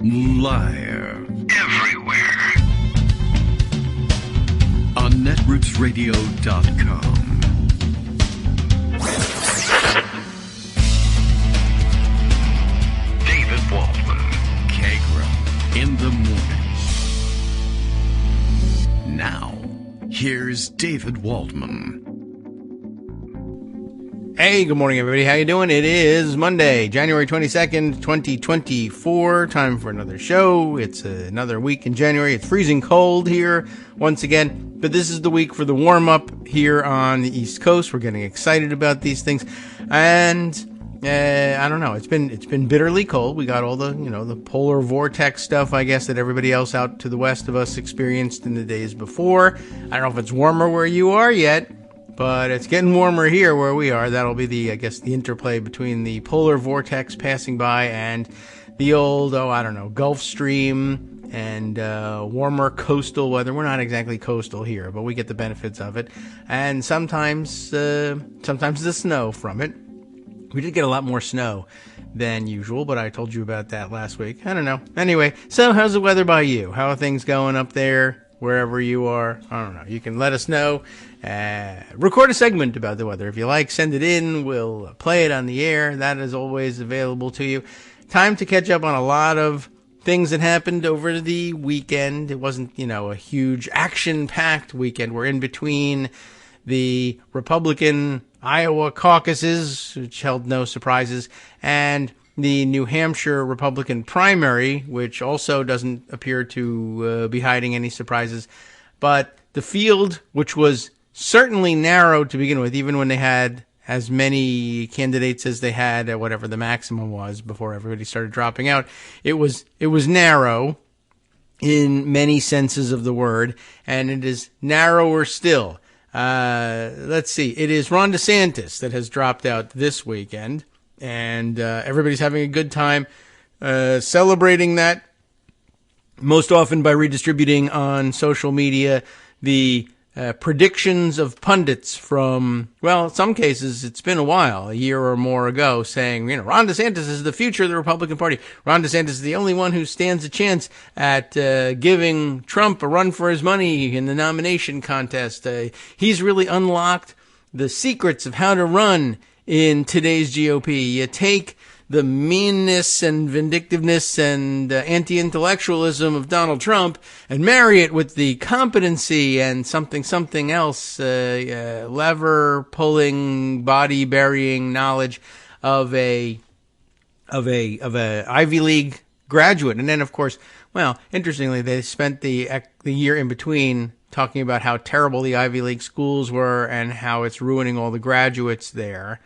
Live. Everywhere. On netrootsradio.com. David Waldman. Kagro. In the morning. Now, here's David Waldman. Hey, good morning, everybody. How you doing? It is Monday, January 22nd, 2024. Time for another show. It's another week in January. It's freezing cold here once again, but this is the week for the warm-up here on the East Coast. We're getting excited about these things, and I don't know. It's been bitterly cold. We got all the, the polar vortex stuff, I guess, that everybody else out to the west of us experienced in the days before. I don't know if it's warmer where you are yet, but it's getting warmer here where we are. That'll be the interplay between the polar vortex passing by and the old, Gulf Stream and warmer coastal weather. We're not exactly coastal here, but we get the benefits of it. And sometimes the snow from it. We did get a lot more snow than usual, but I told you about that last week. I don't know. Anyway, so how's the weather by you? How are things going up there, wherever you are? I don't know. You can let us know. Record a segment about the weather. If you like, send it in. We'll play it on the air. That is always available to you. Time to catch up on a lot of things that happened over the weekend. It wasn't, a huge action-packed weekend. We're in between the Republican Iowa caucuses, which held no surprises, and the New Hampshire Republican primary, which also doesn't appear to be hiding any surprises. But the field, which was certainly narrow to begin with, even when they had as many candidates as they had at whatever the maximum was before everybody started dropping out, it was narrow in many senses of the word, and it is narrower still. Let's see. It is Ron DeSantis that has dropped out this weekend, and everybody's having a good time celebrating that, most often by redistributing on social media the predictions of pundits from, in some cases, it's been a while, a year or more ago, saying, Ron DeSantis is the future of the Republican Party. Ron DeSantis is the only one who stands a chance at giving Trump a run for his money in the nomination contest. He's really unlocked the secrets of how to run in today's GOP. You take the meanness and vindictiveness and anti-intellectualism of Donald Trump and marry it with the competency and something else, lever-pulling, body-burying knowledge of a Ivy League graduate. And then, of course, interestingly, they spent the year in between talking about how terrible the Ivy League schools were and how it's ruining all the graduates there.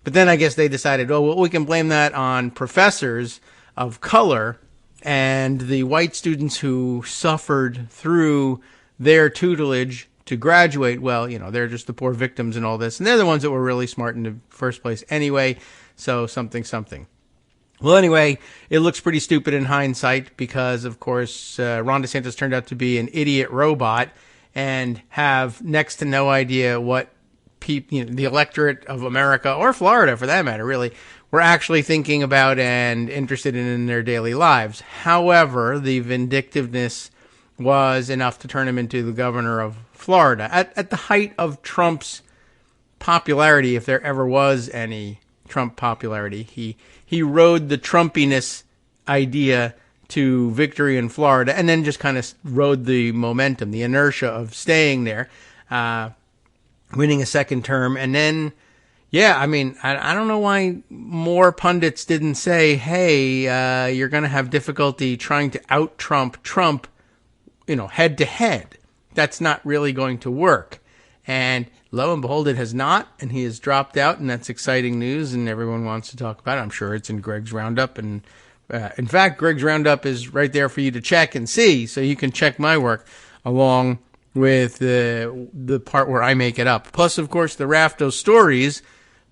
But then I guess they decided, we can blame that on professors of color and the white students who suffered through their tutelage to graduate. They're just the poor victims in all this. And they're the ones that were really smart in the first place anyway. So something. Well, anyway, it looks pretty stupid in hindsight because, of course, Ron DeSantis turned out to be an idiot robot and have next to no idea what the electorate of America, or Florida for that matter, really, were actually thinking about and interested in their daily lives. However, the vindictiveness was enough to turn him into the governor of Florida. At the height of Trump's popularity, if there ever was any Trump popularity, he rode the Trumpiness idea to victory in Florida and then just kind of rode the momentum, the inertia of staying there, winning a second term. And then, I don't know why more pundits didn't say, hey, you're going to have difficulty trying to out-Trump Trump, head to head. That's not really going to work. And lo and behold, it has not, and he has dropped out, and that's exciting news, and everyone wants to talk about it. I'm sure it's in Greg's Roundup, and in fact, Greg's Roundup is right there for you to check and see, so you can check my work along with the part where I make it up. Plus, of course, the raft of stories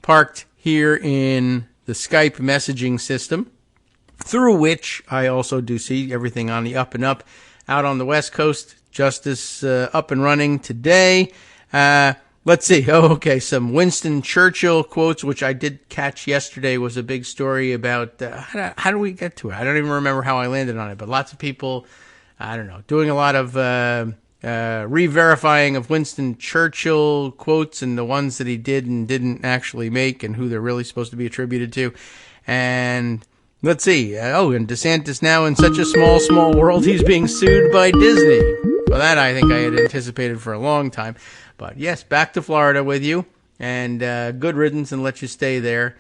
parked here in the Skype messaging system, through which I also do see everything on the up and up. Out on the West Coast, Justice up and running today. Let's see. Oh, okay. Some Winston Churchill quotes, which I did catch yesterday, was a big story about how do we get to it? I don't even remember how I landed on it, but lots of people, I don't know, doing a lot of re-verifying of Winston Churchill quotes and the ones that he did and didn't actually make and who they're really supposed to be attributed to. And let's see. And DeSantis now in such a small world, he's being sued by Disney. Well, that I think I had anticipated for a long time. But yes, back to Florida with you, and good riddance, and let you stay there.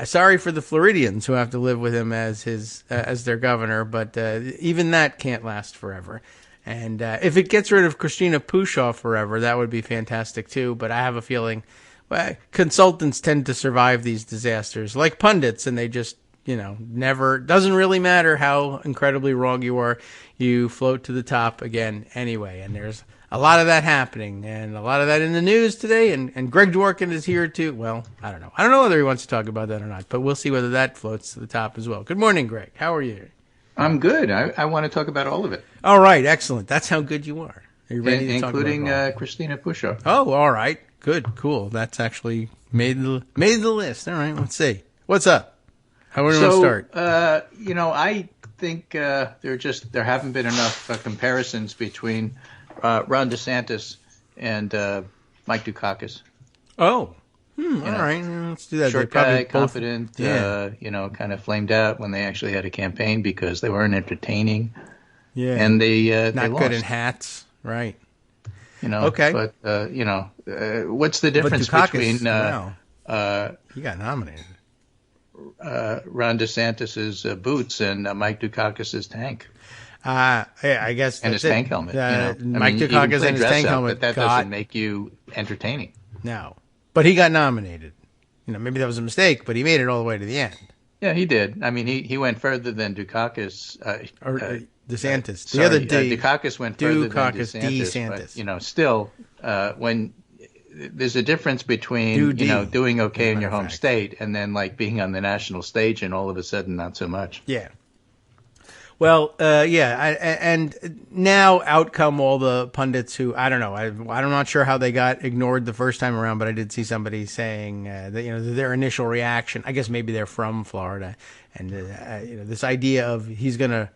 Sorry for the Floridians who have to live with him as their governor, but even that can't last forever. And if it gets rid of Christina Pushaw forever, that would be fantastic too. But I have a feeling consultants tend to survive these disasters, like pundits, and they just never, doesn't really matter how incredibly wrong you are, you float to the top again anyway. And there's a lot of that happening, and a lot of that in the news today. And Greg Dworkin is here too. Well, I don't know whether he wants to talk about that or not, but we'll see whether that floats to the top as well. Good morning, Greg. How are you? I'm good. I want to talk about all of it. All right. Excellent. That's how good you are. Are you ready to talk about it? Including Christina Pushaw. Oh, all right. Good. Cool. That's actually made the list. All right. Let's see. What's up? How do we want to start? I think there haven't been enough comparisons between Ron DeSantis and Mike Dukakis. Oh, all right. Let's do that. Short guy, confident, kind of flamed out when they actually had a campaign because they weren't entertaining. Yeah, and they not lost. good in hats, right? Okay, but what's the difference between? He got nominated. Ron DeSantis's boots and Mike Dukakis's tank. I guess and his tank helmet. Mike Dukakis and his tank helmet. But that doesn't make you entertaining. No, but he got nominated. Maybe that was a mistake, but he made it all the way to the end. Yeah, he did. I mean, he went further than Dukakis. Or DeSantis. The other Dukakis went further than DeSantis. But still, when there's a difference between doing okay in your home state and then like being on the national stage and all of a sudden not so much. Yeah. Well, and now out come all the pundits who, I don't know, I'm not sure how they got ignored the first time around, but I did see somebody saying that their initial reaction, I guess maybe they're from Florida, and this idea of he's going to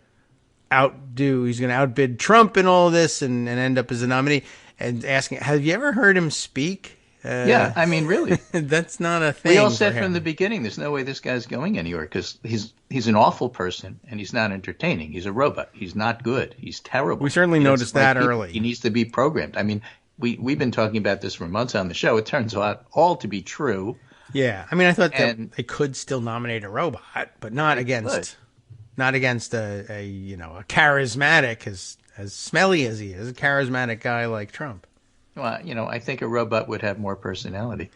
outbid Trump in all of this and end up as a nominee, and asking, have you ever heard him speak? Yeah, I mean, really. That's not a thing. We all said from the beginning, there's no way this guy's going anywhere because he's an awful person and he's not entertaining. He's a robot. He's not good. He's terrible. We certainly noticed that early. He needs to be programmed. I mean, we've been talking about this for months on the show. It turns out all to be true. Yeah, I mean, I thought that they could still nominate a robot, but not against a charismatic, as smelly as he is, a charismatic guy like Trump. Well, I think a robot would have more personality.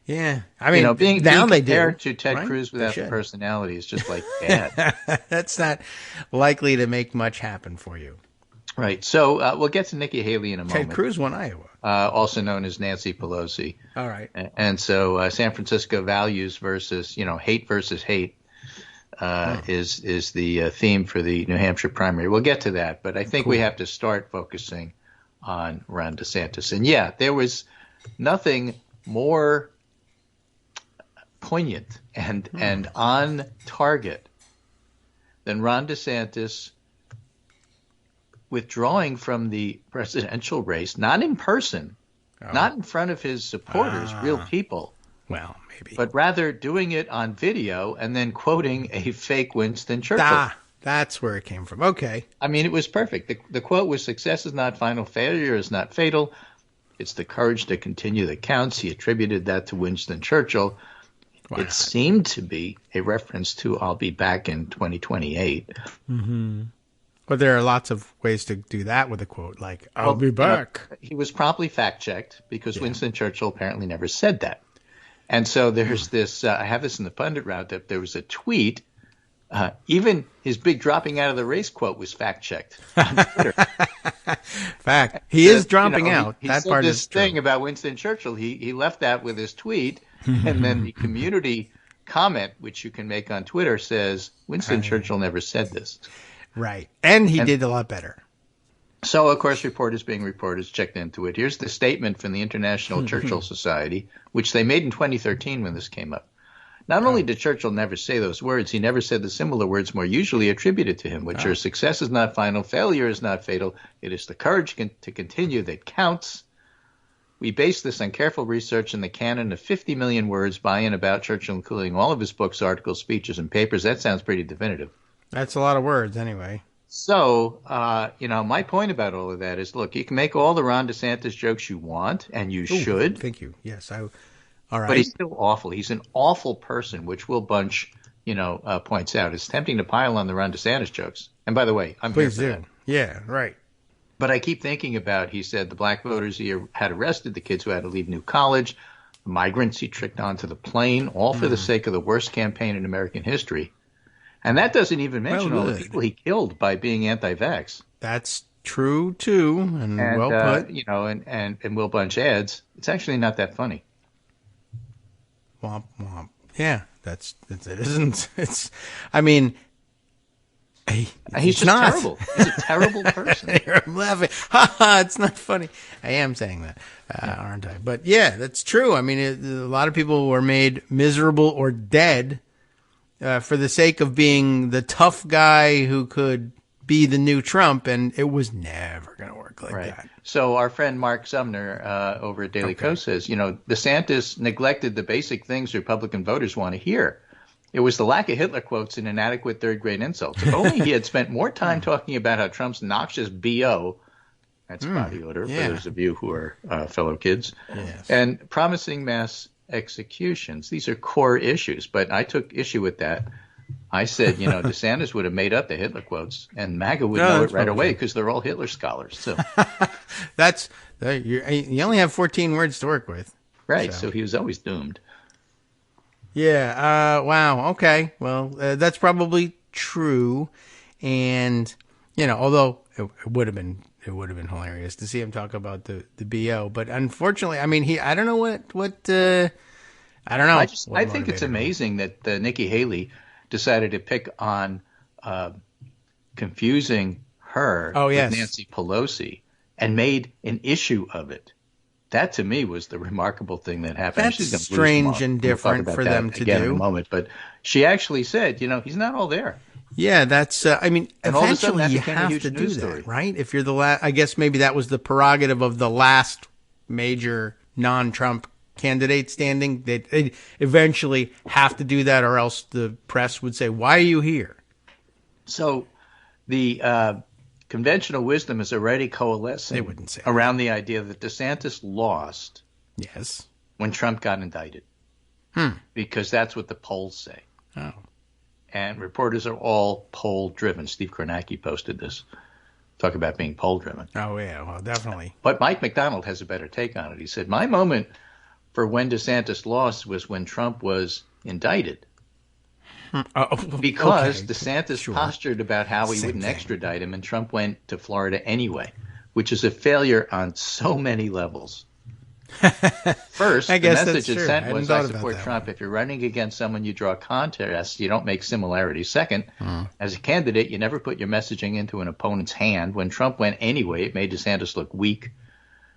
Yeah, I mean, being compared to Ted right? Cruz without the personality is just like bad. That's not likely to make much happen for you. Right. So we'll get to Nikkki Haley in a moment. Ted Cruz won Iowa, also known as Nancy Pelosi. All right. And so San Francisco values versus hate versus hate is the theme for the New Hampshire primary. We'll get to that, but I think we have to start focusing on Ron DeSantis. And yeah, there was nothing more poignant and on target than Ron DeSantis withdrawing from the presidential race, not in person, not in front of his supporters, real people. Well, maybe. But rather doing it on video and then quoting a fake Winston Churchill. That's where it came from. Okay. I mean, it was perfect. The quote was, "Success is not final, failure is not fatal. It's the courage to continue that counts." He attributed that to Winston Churchill. Wow. It seemed to be a reference to "I'll be back in 2028." Mm-hmm. But there are lots of ways to do that with a quote, like, "I'll be back." He was promptly fact-checked because Winston Churchill apparently never said that. And so there's this, I have this in the pundit route, that there was a tweet. Even his big dropping out of the race quote was fact-checked on Twitter. Fact. He is dropping out. He that said part this is true. thing about Winston Churchill. He left that with his tweet, and then the community comment, which you can make on Twitter, says, Winston Churchill never said this. Right. And he did a lot better. So, of course, reporters being reporters checked into it. Here's the statement from the International Churchill Society, which they made in 2013 when this came up. Not only did Churchill never say those words, he never said the similar words more usually attributed to him, which are success is not final, failure is not fatal. It is the courage to continue that counts. We base this on careful research in the canon of 50 million words by and about Churchill, including all of his books, articles, speeches, and papers. That sounds pretty definitive. That's a lot of words anyway. So, my point about all of that is, look, you can make all the Ron DeSantis jokes you want, and you should. Thank you. Yes, all right. But he's still awful. He's an awful person, which Will Bunch, points out. It's tempting to pile on the Ron DeSantis jokes. And by the way, I'm Please here for do. that. Yeah, right. But I keep thinking about, he said, the black voters he had arrested, the kids who had to leave New College, the migrants he tricked onto the plane, all for the sake of the worst campaign in American history. And that doesn't even mention all the people he killed by being anti-vax. That's true, too, and well put. And Will Bunch adds, it's actually not that funny. Womp, womp. Yeah, it isn't. I mean, he's just not. terrible. He's a terrible person. I'm laughing. Ha ha, it's not funny. I am saying that, aren't I? But yeah, that's true. I mean, a lot of people were made miserable or dead for the sake of being the tough guy who could be the new Trump, and it was never going to work like that. So our friend Mark Sumner over at Daily Kos says, DeSantis neglected the basic things Republican voters want to hear. It was the lack of Hitler quotes and inadequate third-grade insults. If only he had spent more time talking about how Trump's noxious BO, that's body odor for those of you who are fellow kids, and promising mass executions. These are core issues, but I took issue with that. I said, DeSantis would have made up the Hitler quotes, and MAGA would know it right away because they're all Hitler scholars. So you only have 14 words to work with. Right, so he was always doomed. Yeah. Wow. Okay. Well, that's probably true, and although it would have been hilarious to see him talk about the BO, but unfortunately, I mean, I don't know what I don't know. I think it's amazing that Nikkki Haley decided to pick on confusing her with Nancy Pelosi and made an issue of it. That, to me, was the remarkable thing that happened. That's strange and different for them to do. In a moment, but she actually said, he's not all there. Yeah, that's. I mean, and eventually you have to do that, right? If you're the last, I guess maybe that was the prerogative of the last major non-Trump candidate standing. They eventually have to do that, or else the press would say, "Why are you here?" So, the conventional wisdom is already coalescing around the idea that DeSantis lost when Trump got indicted. Because that's what the polls say. Oh. And reporters are all poll-driven. Steve Kornacki posted this. Talk about being poll-driven. Oh, yeah, well, definitely. But Mike McDonald has a better take on it. He said, my moment for when DeSantis lost was when Trump was indicted. Because DeSantis postured about how he wouldn't extradite him, and Trump went to Florida anyway, which is a failure on so many levels. First, the message it sent was, I support Trump. If you're running against someone you draw contrasts, you don't make similarities. Second, as a candidate, you never put your messaging into an opponent's hand. When Trump went anyway, it made DeSantis look weak.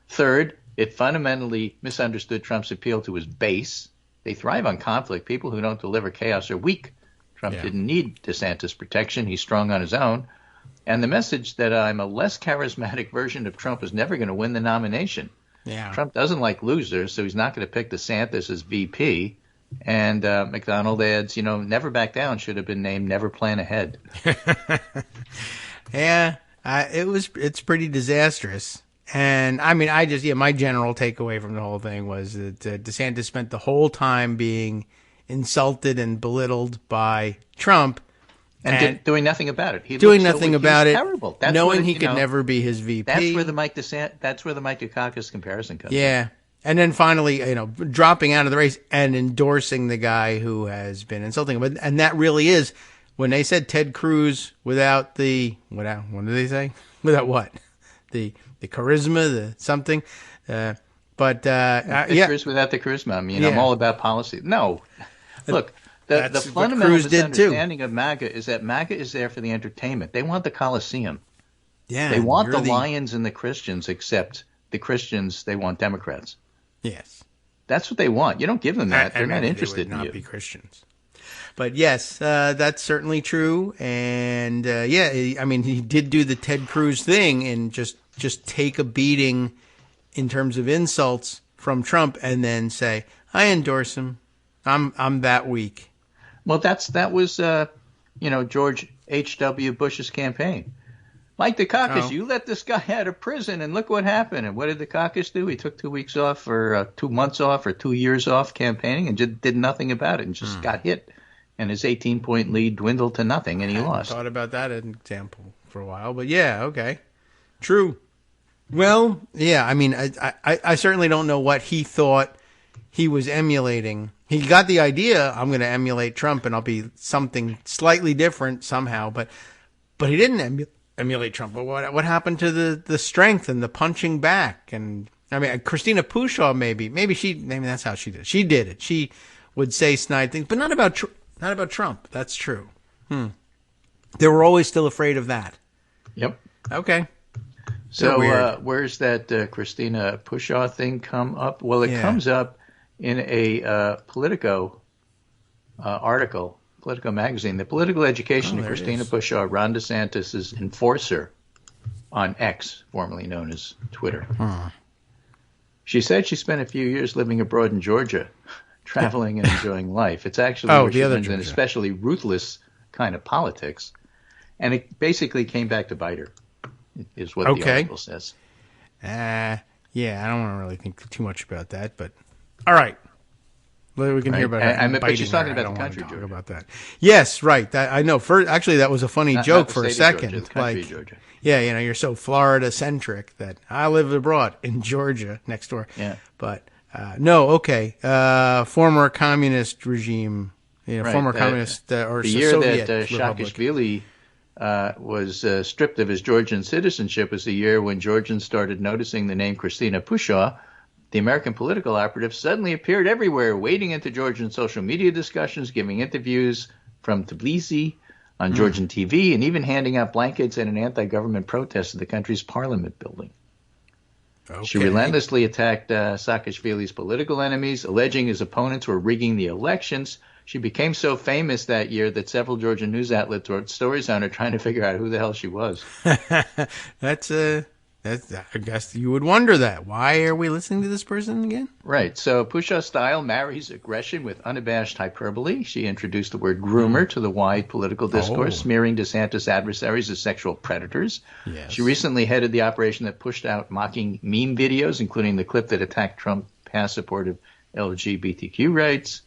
Third, it fundamentally misunderstood Trump's appeal to his base. They thrive on conflict. People who don't deliver chaos are weak. Trump didn't need DeSantis' protection. He's strong on his own. And the message that I'm a less charismatic version of Trump is never going to win the nomination. Yeah. Trump doesn't like losers, so he's not going to pick DeSantis as VP. And McDonald adds, never back down should have been named never plan ahead. It's pretty disastrous. And I mean, my general takeaway from the whole thing was that DeSantis spent the whole time being insulted and belittled by Trump. And doing nothing about it. Doing nothing about it. Terrible. That's knowing he could never be his VP. That's where the Mike Dukakis comparison comes in. And then finally, dropping out of the race and endorsing the guy who has been insulting him. And that really is, when they said Ted Cruz without what did they say? Without what? The charisma, the something. Cruz without the charisma. I'm all about policy. No. Look. The fundamental misunderstanding of MAGA is that MAGA is there for the entertainment. They want the Coliseum. Yeah. They want the lions and the Christians, except the Christians, they want Democrats. Yes. That's what they want. You don't give them that. They're not interested they would in you. not be Christians. But yes, that's certainly true. And yeah, I mean, he did do the Ted Cruz thing and just take a beating in terms of insults from Trump and then say, I endorse him. I'm that weak. Well, that was George H.W. Bush's campaign. Mike Dukakis, you let this guy out of prison, and look what happened. And what did Dukakis do? He took 2 weeks off, or 2 months off, or 2 years off campaigning, and just did nothing about it, and just got hit. And his 18-point lead dwindled to nothing, and he lost. I thought about that example for a while, but yeah, okay, true. Well, yeah, I mean, I certainly don't know what he thought he was emulating. He got the idea, I'm going to emulate Trump, and I'll be something slightly different somehow, but he didn't emulate Trump. But what happened to the strength and the punching back? And I mean, Christina Pushaw, maybe that's how she did it. She did it. She would say snide things, but not about Trump. That's true. They were always still afraid of that. Yep. Okay. So where's that Christina Pushaw thing come up? Well, it comes up in a Politico article. Politico magazine, the political education of Christina Pushaw, Ron DeSantis' enforcer on X, formerly known as Twitter. She said she spent a few years living abroad in Georgia, traveling and enjoying life. It's actually where she learned an especially ruthless kind of politics, and it basically came back to bite her, is what the article says. Yeah, I don't want to really think too much about that, but all right. We can hear about it. But she's talking about the country, Georgia. About that. Yes, right. I know. Actually, that was a funny joke for a second. Georgia, the country of Georgia. Yeah, you're so Florida-centric that I live abroad in Georgia next door. Yeah. But, no, okay. Former communist regime, former communist or the year Soviet that Saakashvili was stripped of his Georgian citizenship was the year when Georgians started noticing the name Christina Pushaw. The American political operative suddenly appeared everywhere, wading into Georgian social media discussions, giving interviews from Tbilisi on Georgian TV, and even handing out blankets at an anti-government protest at the country's parliament building. Okay. She relentlessly attacked Saakashvili's political enemies, alleging his opponents were rigging the elections. She became so famous that year that several Georgian news outlets wrote stories on her trying to figure out who the hell she was. I guess you would wonder that. Why are we listening to this person again? Right. So Pushaw's style marries aggression with unabashed hyperbole. She introduced the word groomer to the wide political discourse, smearing DeSantis adversaries as sexual predators. Yes. She recently headed the operation that pushed out mocking meme videos, including the clip that attacked Trump's past support of LGBTQ rights.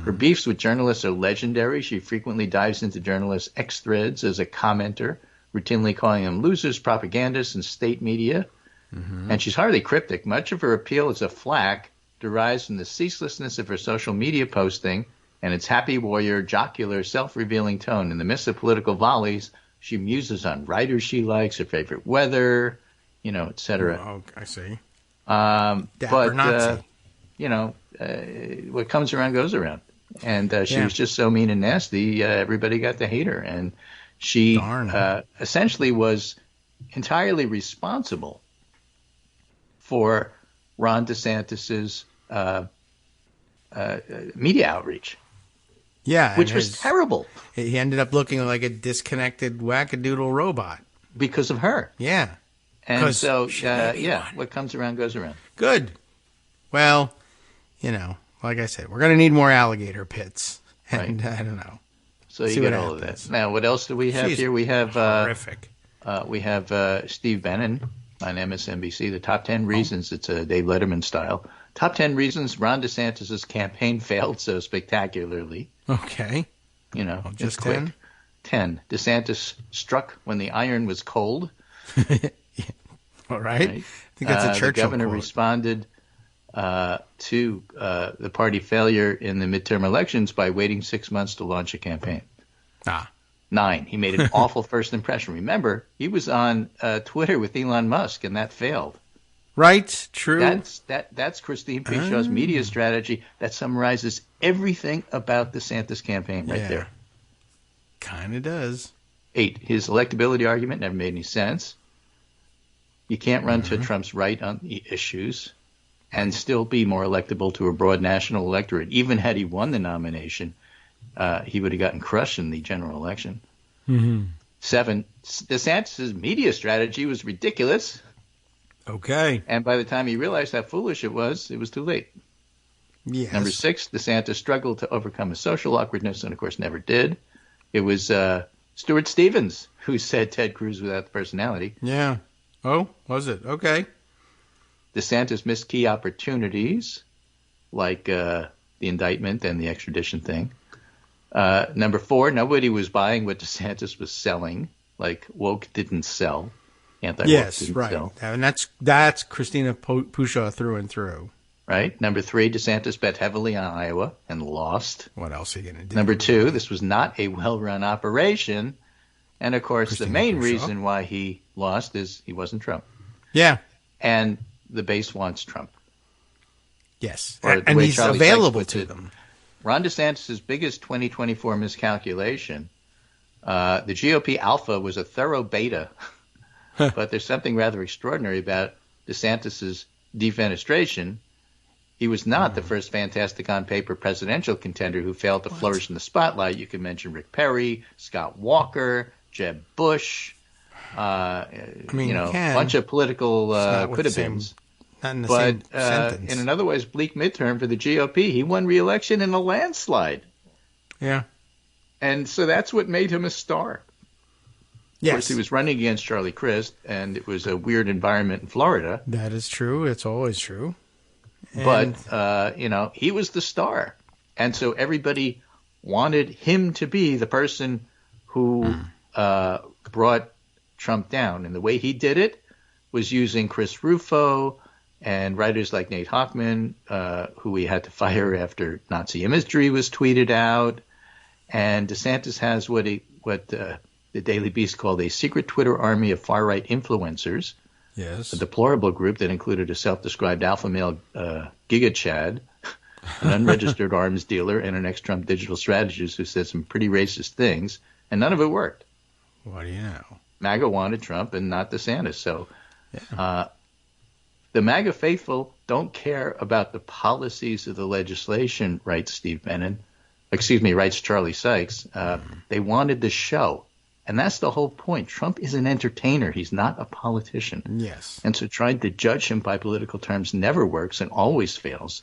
Her beefs with journalists are legendary. She frequently dives into journalists' X threads as a commenter, routinely calling them losers, propagandists, and state media. And she's hardly cryptic. Much of her appeal as a flack derives from the ceaselessness of her social media posting and its happy warrior, jocular, self-revealing tone. In the midst of political volleys, she muses on writers she likes, her favorite weather, etc. Oh, I see. But Nazi. What comes around goes around. And she was just so mean and nasty, everybody got to hate her. And she essentially was entirely responsible for Ron DeSantis's media outreach. Yeah. Which was terrible. He ended up looking like a disconnected wackadoodle robot. Because of her. Yeah. And so, what comes around goes around. Good. Well, like I said, we're going to need more alligator pits. And I don't know. So you get all of that. Now, what else do we have here? We have horrific. We have Steve Bannon on MSNBC. The top 10 reasons. It's a Dave Letterman style. Top 10 reasons Ron DeSantis' campaign failed so spectacularly. Okay. Just 10. 10. DeSantis struck when the iron was cold. All right. I think that's a Churchill The governor quote. responded to the party failure in the midterm elections by waiting 6 months to launch a campaign. 9. He made an awful first impression. Remember, he was on Twitter with Elon Musk, and that failed. Right. True. That's Christine Pushaw's media strategy that summarizes everything about the DeSantis campaign right there. Kind of does. 8. His electability argument never made any sense. You can't run to Trump's right on the issues and still be more electable to a broad national electorate. Even had he won the nomination, he would have gotten crushed in the general election. 7, DeSantis' media strategy was ridiculous. Okay. And by the time he realized how foolish it was too late. Yes. Number 6, DeSantis struggled to overcome his social awkwardness and, of course, never did. It was Stuart Stevens who said Ted Cruz without the personality. Yeah. Oh, was it? Okay. DeSantis missed key opportunities, like the indictment and the extradition thing. Number 4, nobody was buying what DeSantis was selling, like woke didn't sell. Anti-woke didn't sell. And that's Christina Pushaw through and through. Right. Number 3, DeSantis bet heavily on Iowa and lost. What else are you going to do? Number 2, this was not a well-run operation. And, of course, Christina the main reason why he lost is he wasn't Trump. Yeah. And the base wants Trump. Yes. And he's Charlie available to them. Ron DeSantis' biggest 2024 miscalculation, the GOP alpha was a thorough beta. But there's something rather extraordinary about DeSantis' defenestration. He was not the first fantastic on-paper presidential contender who failed to flourish in the spotlight. You can mention Rick Perry, Scott Walker, Jeb Bush, a bunch of political could-have-beens. Not in the same sentence. In an otherwise bleak midterm for the GOP, he won re-election in a landslide. Yeah. And so that's what made him a star. Yes. Of course, he was running against Charlie Crist, and it was a weird environment in Florida. That is true. It's always true. But, he was the star. And so everybody wanted him to be the person who brought Trump down. And the way he did it was using Chris Rufo and writers like Nate Hochman, who we had to fire after Nazi imagery was tweeted out. And DeSantis has what the Daily Beast called a secret Twitter army of far-right influencers. Yes. A deplorable group that included a self-described alpha male Giga Chad, an unregistered arms dealer, and an ex-Trump digital strategist who said some pretty racist things, and none of it worked. What do you know? MAGA wanted Trump and not DeSantis. So the MAGA faithful don't care about the policies of the legislation, writes writes Charlie Sykes. They wanted the show. And that's the whole point. Trump is an entertainer. He's not a politician. Yes. And so trying to judge him by political terms never works and always fails.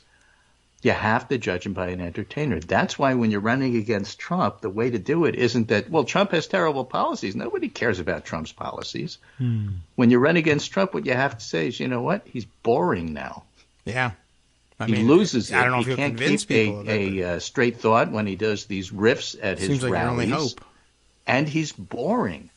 You have to judge him by an entertainer. That's why when you're running against Trump, the way to do it isn't that, well, Trump has terrible policies. Nobody cares about Trump's policies. When you run against Trump, what you have to say is, you know what? He's boring now. Yeah. He loses it. I don't know if he he'll can't convince keep people a straight thought when he does these riffs at his seems like rallies. your only hope. And he's boring.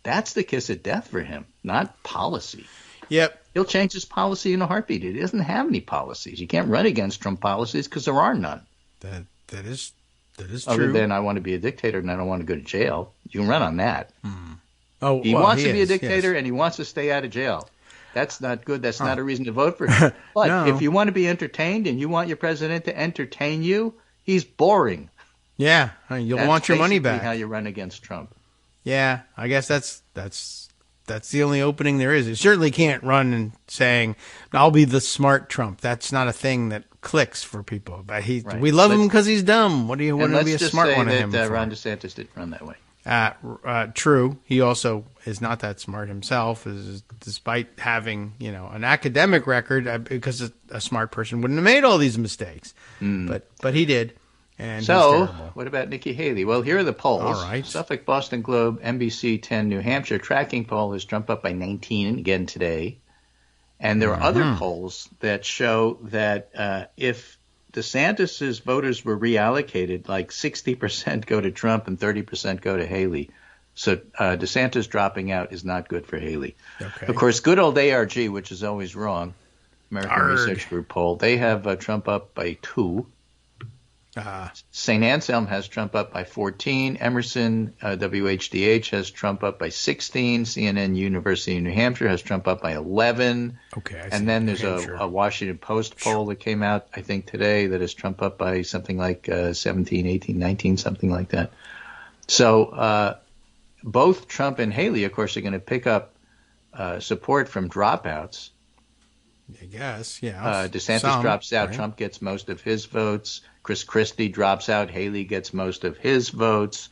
That's the kiss of death for him, not policy. Yep. He'll change his policy in a heartbeat. He doesn't have any policies. You can't run against Trump policies because there are none. That is true. Other than I want to be a dictator and I don't want to go to jail. You can run on that. Oh, he wants to be a dictator and he wants to stay out of jail. That's not good. That's not a reason to vote for him. But if you want to be entertained and you want your president to entertain you, he's boring. Yeah, you'll want your money back. That's how you run against Trump. Yeah, I guess that's the only opening there is. You certainly can't run and saying, "I'll be the smart Trump." That's not a thing that clicks for people. But we love him because he's dumb. What do you want to be a smart one of him for? Ron DeSantis didn't run that way. True. He also is not that smart himself, despite having an academic record, because a smart person wouldn't have made all these mistakes. But he did. And so, what about Nikkki Haley? Well, here are the polls. All right. Suffolk, Boston Globe, NBC 10, New Hampshire. Tracking poll has Trump up by 19 again today. And there are other polls that show that if DeSantis' voters were reallocated, like 60% go to Trump and 30% go to Haley. So DeSantis dropping out is not good for Haley. Okay. Of course, good old ARG, which is always wrong, American Research Group poll, they have Trump up by 2. St. Anselm has Trump up by 14. Emerson, WHDH has Trump up by 16. CNN University of New Hampshire has Trump up by 11. Okay. And then there's a Washington Post poll that came out, I think, today that has Trump up by something like 17, 18, 19, something like that. So both Trump and Haley, of course, are going to pick up support from dropouts. I guess, yeah. DeSantis drops out. Right? Trump gets most of his votes. Chris Christie drops out. Haley gets most of his votes.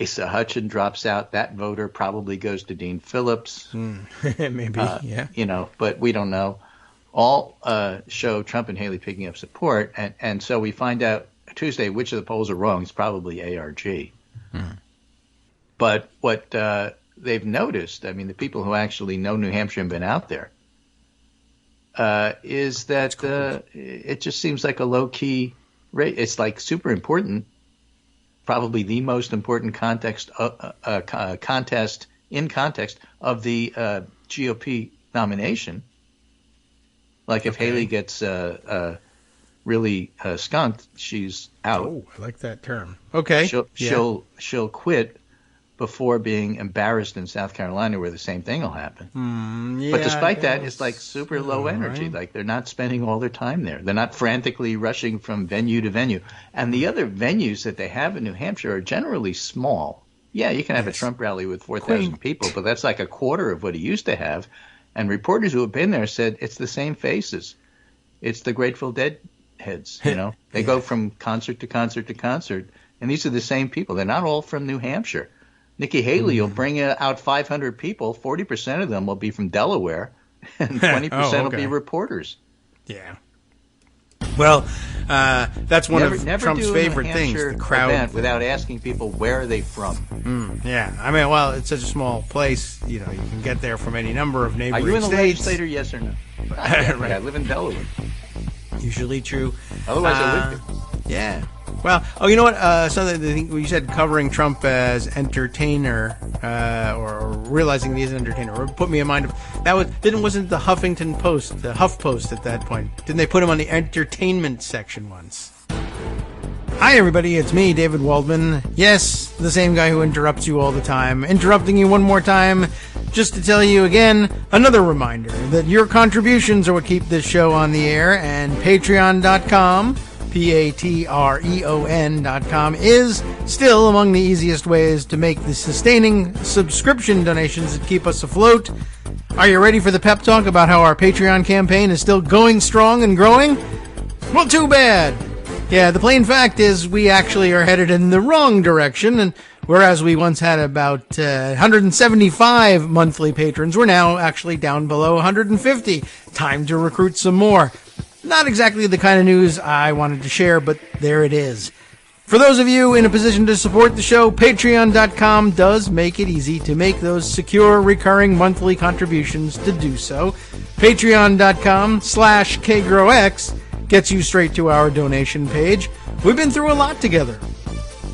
Asa Hutchin drops out. That voter probably goes to Dean Phillips. Maybe, yeah. But we don't know. All show Trump and Haley picking up support. And so we find out Tuesday which of the polls are wrong. It's probably ARG. But what they've noticed, I mean, the people who actually know New Hampshire and been out there, is that it just seems like a low-key rate. It's like super important, probably the most important contest in context of the GOP nomination. Like if Haley gets really skunked, she's out. Oh, I like that term. Okay, she'll quit before being embarrassed in South Carolina, where the same thing will happen. But despite that, it's like super low energy. Right? Like they're not spending all their time there. They're not frantically rushing from venue to venue. And the other venues that they have in New Hampshire are generally small. Yeah, you can have a Trump rally with 4,000 people, but that's like a quarter of what he used to have. And reporters who have been there said it's the same faces. It's the Grateful Dead heads, They go from concert to concert to concert, and these are the same people. They're not all from New Hampshire. Nikkki Haley will bring out 500 people. 40% of them will be from Delaware, and 20% will be reporters. Yeah. Well, that's one of Trump's favorite things, the crowd event without asking people where are they from. Yeah. I mean, well, it's such a small place, you can get there from any number of neighboring states. Are you in the legislature, yes or no? Right. I live in Delaware. Usually true. Otherwise, I would be. Yeah. Well, you know what? Something you said, covering Trump as entertainer, or realizing he is an entertainer, or put me in mind of wasn't the Huffington Post, the Huff Post at that point? Didn't they put him on the entertainment section once? Hi, everybody. It's me, David Waldman. Yes, the same guy who interrupts you all the time. Interrupting you one more time, just to tell you again, another reminder that your contributions are what keep this show on the air, and Patreon.com. Patreon.com is still among the easiest ways to make the sustaining subscription donations that keep us afloat. Are you ready for the pep talk about how our Patreon campaign is still going strong and growing? Well, too bad. Yeah, the plain fact is we actually are headed in the wrong direction, and whereas we once had about 175 monthly patrons, we're now actually down below 150. Time to recruit some more. Not exactly the kind of news I wanted to share, but there it is. For those of you in a position to support the show, Patreon.com does make it easy to make those secure, recurring monthly contributions to do so. Patreon.com/KagroX gets you straight to our donation page. We've been through a lot together.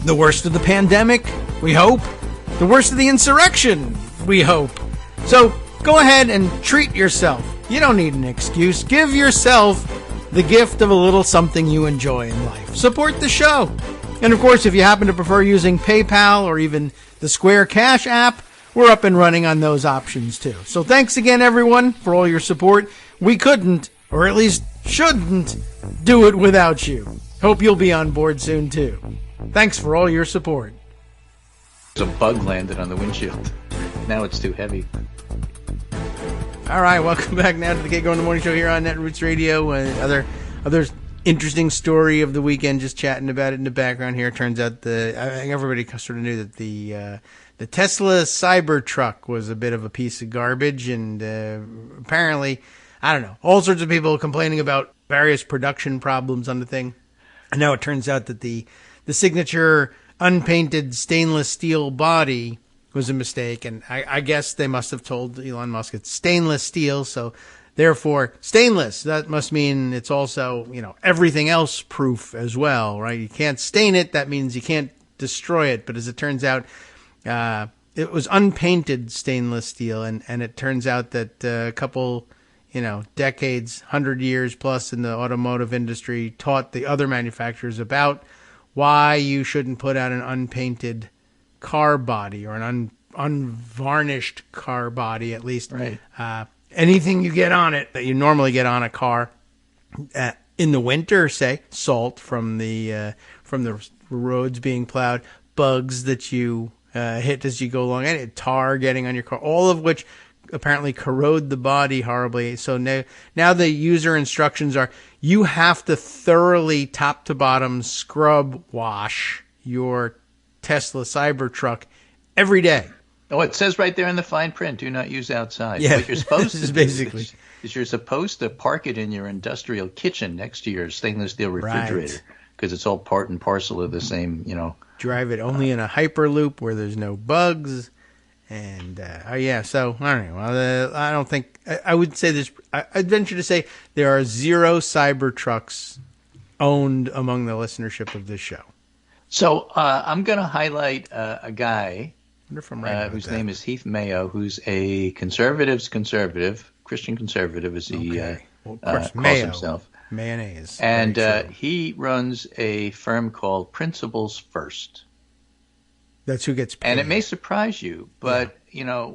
The worst of the pandemic, we hope. The worst of the insurrection, we hope. So go ahead and treat yourself. You don't need an excuse. Give yourself the gift of a little something you enjoy in life. Support the show. And of course, if you happen to prefer using PayPal or even the Square Cash app, we're up and running on those options too. So thanks again, everyone, for all your support. We couldn't, or at least shouldn't, do it without you. Hope you'll be on board soon too. Thanks for all your support. There's a bug landed on the windshield. Now it's too heavy. All right, welcome back now to the Kagro in the Morning Show here on Netroots Radio. Other interesting story of the weekend, just chatting about it in the background here. Turns out I think everybody sort of knew that the Tesla Cybertruck was a bit of a piece of garbage, and apparently, I don't know, all sorts of people complaining about various production problems on the thing. And now it turns out that the signature unpainted stainless steel body was a mistake, and I guess they must have told Elon Musk it's stainless steel, so therefore stainless. That must mean it's also, everything else proof as well, right? You can't stain it. That means you can't destroy it. But as it turns out, it was unpainted stainless steel, and it turns out that a couple, decades, 100 years plus in the automotive industry taught the other manufacturers about why you shouldn't put out an unpainted car body or an unvarnished car body, at least. Right. Anything you get on it that you normally get on a car in the winter, say salt from the roads being plowed, bugs that you hit as you go along, and tar getting on your car, all of which apparently corrode the body horribly. So now the user instructions are you have to thoroughly top to bottom scrub wash your Tesla Cybertruck every day. Oh, it says right there in the fine print, do not use outside. Yeah, what you're supposed to do basically is you're supposed to park it in your industrial kitchen next to your stainless steel refrigerator because it's all part and parcel of the same, Drive it only in a Hyperloop where there's no bugs. And, so, I don't know. I don't think, I would say this, I'd venture to say there are 0 Cybertrucks owned among the listenership of this show. So, I'm going to highlight a guy whose name is Heath Mayo, who's a conservative, Christian conservative, as he calls himself. Mayonnaise. And he runs a firm called Principles First. That's who gets paid. And it may surprise you, but,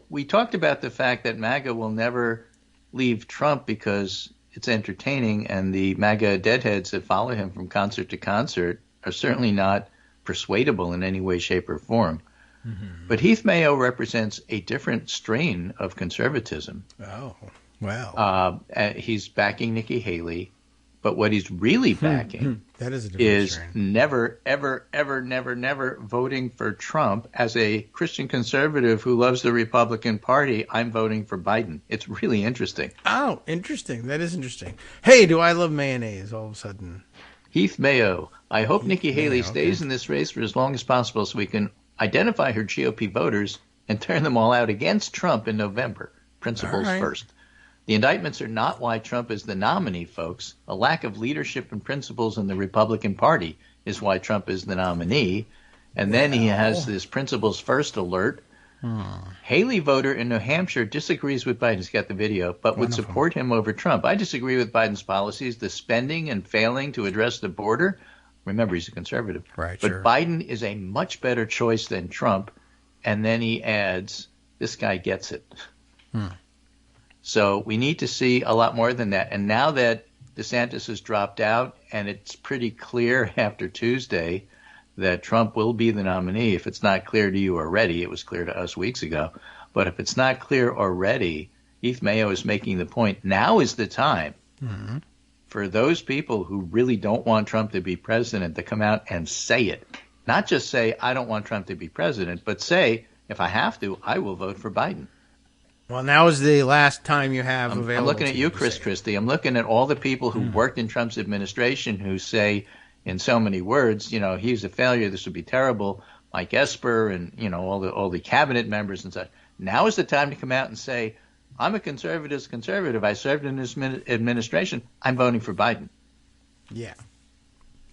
we talked about the fact that MAGA will never leave Trump because it's entertaining, and the MAGA deadheads that follow him from concert to concert are certainly not persuadable in any way, shape, or form. Mm-hmm. But Heath Mayo represents a different strain of conservatism. Oh, wow. He's backing Nikkki Haley, but what he's really backing that is a different strain. Never, ever, ever, never voting for Trump. As a Christian conservative who loves the Republican Party, I'm voting for Biden. It's really interesting. Oh, interesting. That is interesting. Hey, do I love mayonnaise all of a sudden? Heath Mayo. I hope Nikkki Haley stays in this race for as long as possible so we can identify her GOP voters and turn them all out against Trump in November. Principles first. The indictments are not why Trump is the nominee, folks. A lack of leadership and principles in the Republican Party is why Trump is the nominee. And then he has this principles first alert. Haley voter in New Hampshire disagrees with Biden. He's got the video, but would support him over Trump. I disagree with Biden's policies, the spending and failing to address the border. Remember, he's a conservative. Right, but Biden is a much better choice than Trump. And then he adds, this guy gets it. So we need to see a lot more than that. And now that DeSantis has dropped out, and it's pretty clear after Tuesday that Trump will be the nominee. If it's not clear to you already, it was clear to us weeks ago. But if it's not clear already, Heath Mayo is making the point, now is the time for those people who really don't want Trump to be president to come out and say it. Not just say, I don't want Trump to be president, but say, if I have to, I will vote for Biden. Well, now is the last time you have available. I'm looking at you, Chris Christie. I'm looking at all the people who worked in Trump's administration who say in so many words, he's a failure. This would be terrible. Mike Esper and, all the cabinet members and such. Now is the time to come out and say, I'm a conservative. I served in this administration. I'm voting for Biden. Yeah.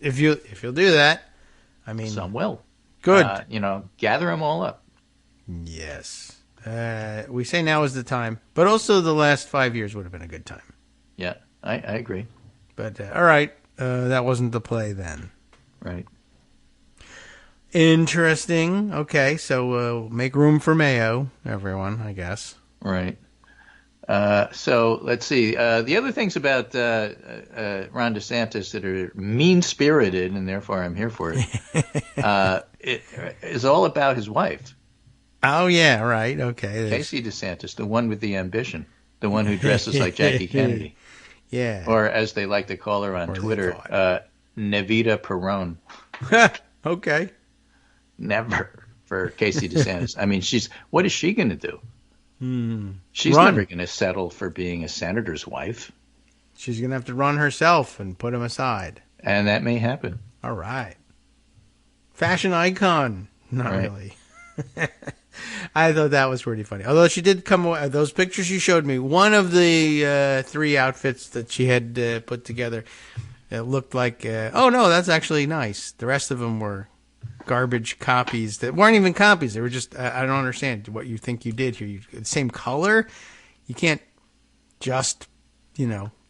If you'll do that, I mean. Some will. Good. Gather them all up. Yes. We say now is the time, but also the last 5 years would have been a good time. Yeah, I agree. But all right, that wasn't the play then. Right. Interesting. Okay, so make room for Mayo, everyone, I guess. Right. So let's see. The other things about Ron DeSantis that are mean-spirited, and therefore I'm here for it, it is all about his wife. Oh, yeah, right. Okay. Casey DeSantis, the one with the ambition, the one who dresses like Jackie Kennedy. Yeah. Or as they like to call her on Twitter, Nevita Perone. Okay. Never for Casey DeSantis. I mean, what is she going to do? She's Run. never going to settle for being a senator's wife. She's going to have to run herself and put him aside. And that may happen. All right. Fashion icon. Not Right. really. I thought that was pretty funny. Although she did come away, those pictures you showed me, one of the 3 outfits that she had put together, it looked like, oh no, that's actually nice. The rest of them were garbage copies that weren't even copies. They were just, I don't understand what you think you did here. The same color? You can't just,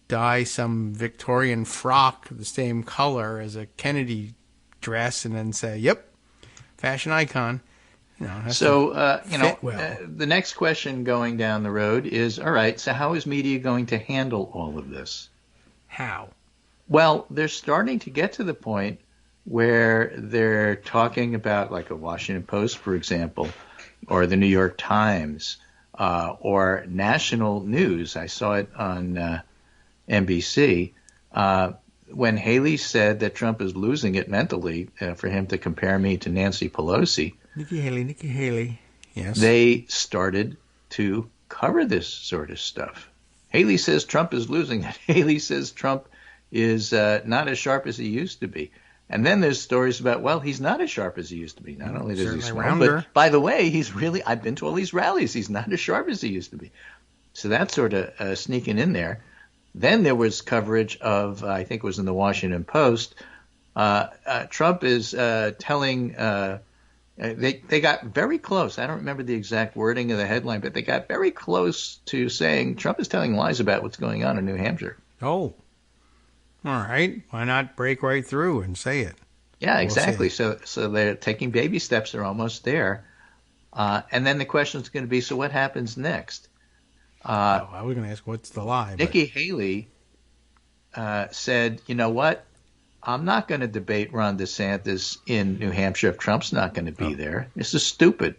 dye some Victorian frock the same color as a Kennedy dress and then say, yep, fashion icon. The next question going down the road is, all right, so how is media going to handle all of this? How? Well, they're starting to get to the point where they're talking about, like a Washington Post, for example, or the New York Times, or national news. I saw it on NBC when Haley said that Trump is losing it mentally for him to compare me to Nancy Pelosi. Nikki Haley. Yes. They started to cover this sort of stuff. Haley says Trump is losing it. Haley says Trump is not as sharp as he used to be. And then there's stories about, well, he's not as sharp as he used to be. Not only does he smoke, but by the way, I've been to all these rallies. He's not as sharp as he used to be. So that's sort of sneaking in there. Then there was coverage of, I think it was in the Washington Post, Trump is telling, they got very close. I don't remember the exact wording of the headline, but they got very close to saying Trump is telling lies about what's going on in New Hampshire. Oh. All right. Why not break right through and say it? Yeah, exactly. So they're taking baby steps. They're almost there. And then the question is going to be, so what happens next? I was going to ask, what's the lie? Nikki Haley said, you know what? I'm not going to debate Ron DeSantis in New Hampshire if Trump's not going to be there. This is stupid.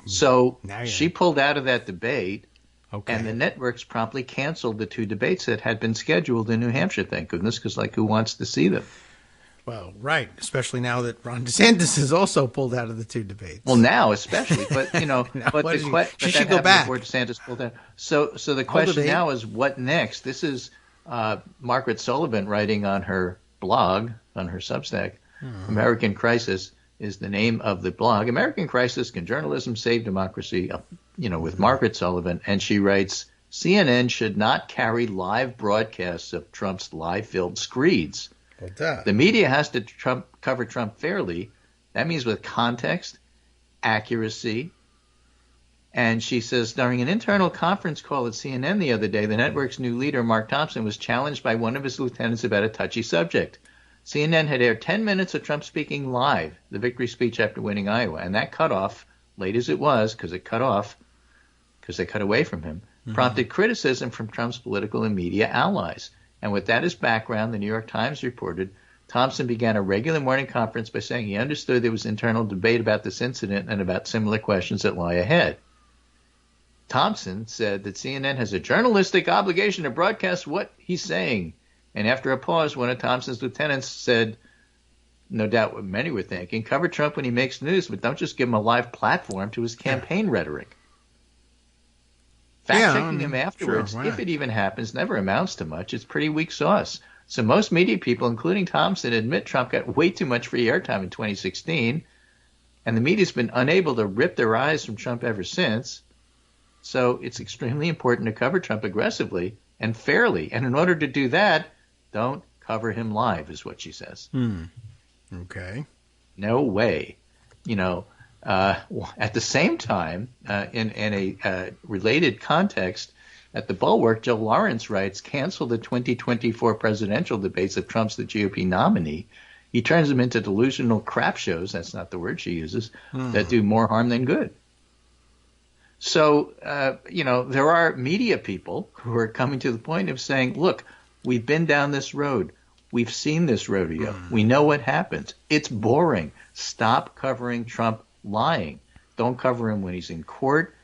So she pulled out of that debate. Okay. And the networks promptly canceled the two debates that had been scheduled in New Hampshire, thank goodness, because, who wants to see them? Well, right, especially now that Ron DeSantis has also pulled out of the two debates. Well, now especially, but, she should go back. Before DeSantis pulled out. So the question now is, what next? This is Margaret Sullivan writing on her blog, on her Substack. American Crisis is the name of the blog. American Crisis, Can Journalism Save Democracy? With Margaret Sullivan. And she writes, CNN should not carry live broadcasts of Trump's lie-filled screeds. The media has to cover Trump fairly. That means with context, accuracy. And she says, during an internal conference call at CNN the other day, the network's new leader, Mark Thompson, was challenged by one of his lieutenants about a touchy subject. CNN had aired 10 minutes of Trump speaking live, the victory speech after winning Iowa. And that cutoff, late as it was, because they cut away from him, prompted criticism from Trump's political and media allies. And with that as background, the New York Times reported, Thompson began a regular morning conference by saying he understood there was internal debate about this incident and about similar questions that lie ahead. Thompson said that CNN has a journalistic obligation to broadcast what he's saying. And after a pause, one of Thompson's lieutenants said, no doubt what many were thinking, cover Trump when he makes news, but don't just give him a live platform to his campaign rhetoric. Fact-checking him afterwards, if it even happens, never amounts to much. It's pretty weak sauce. So most media people, including Thompson, admit Trump got way too much free airtime in 2016, and the media's been unable to rip their eyes from Trump ever since. So it's extremely important to cover Trump aggressively and fairly. And in order to do that, don't cover him live, is what she says. Okay. No way. At the same time, in a related context, at the Bulwark, Joe Lawrence writes, cancel the 2024 presidential debates if Trump's the GOP nominee. He turns them into delusional crap shows, that's not the word she uses, that do more harm than good. So, there are media people who are coming to the point of saying, look, we've been down this road. We've seen this rodeo. We know what happens. It's boring. Stop covering Trump lying. Don't cover him when he's in court.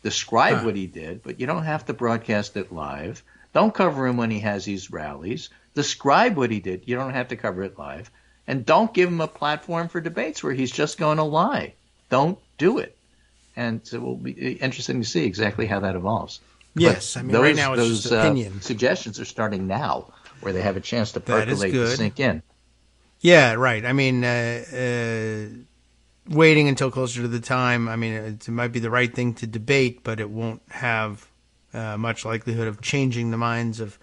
Describe what he did, but you don't have to broadcast it live. Don't cover him when he has these rallies. Describe what he did. You don't have to cover it live. And don't give him a platform for debates where he's just going to lie. Don't do it. And so it will be interesting to see exactly how that evolves. Yes, right now it's just opinion. Suggestions are starting now, where they have a chance to percolate and sink in. Yeah, right. Waiting until closer to the time, it might be the right thing to debate, but it won't have much likelihood of changing the minds of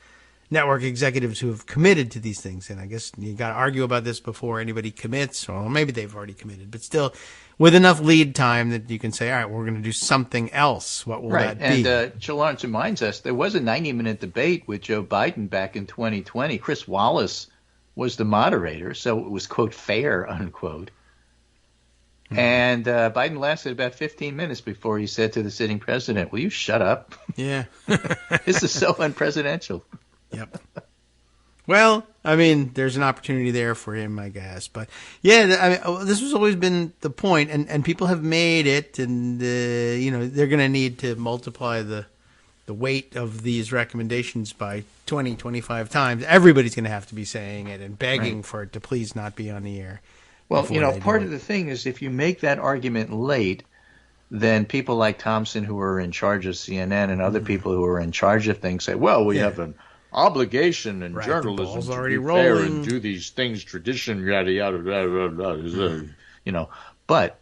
network executives who have committed to these things. And I guess you got to argue about this before anybody commits, or maybe they've already committed, but still with enough lead time that you can say, all right, we're going to do something else. What will that be? And Joe Lawrence reminds us there was a 90-minute debate with Joe Biden back in 2020. Chris Wallace was the moderator, so it was, quote, fair, unquote. And Biden lasted about 15 minutes before he said to the sitting president, will you shut up? Yeah. This is so unpresidential. Yep. Well, I mean, there's an opportunity there for him, I guess. But yeah, I mean, this has always been the point, and people have made it, and they're going to need to multiply the weight of these recommendations by 20, 25 times. Everybody's going to have to be saying it and begging for it to please not be on the air. Well, part of the thing is if you make that argument late, then people like Thompson, who are in charge of CNN, and other people who are in charge of things say, well, we have an obligation in journalism to be fair and do these things, tradition, yada, yada, yada, yada, But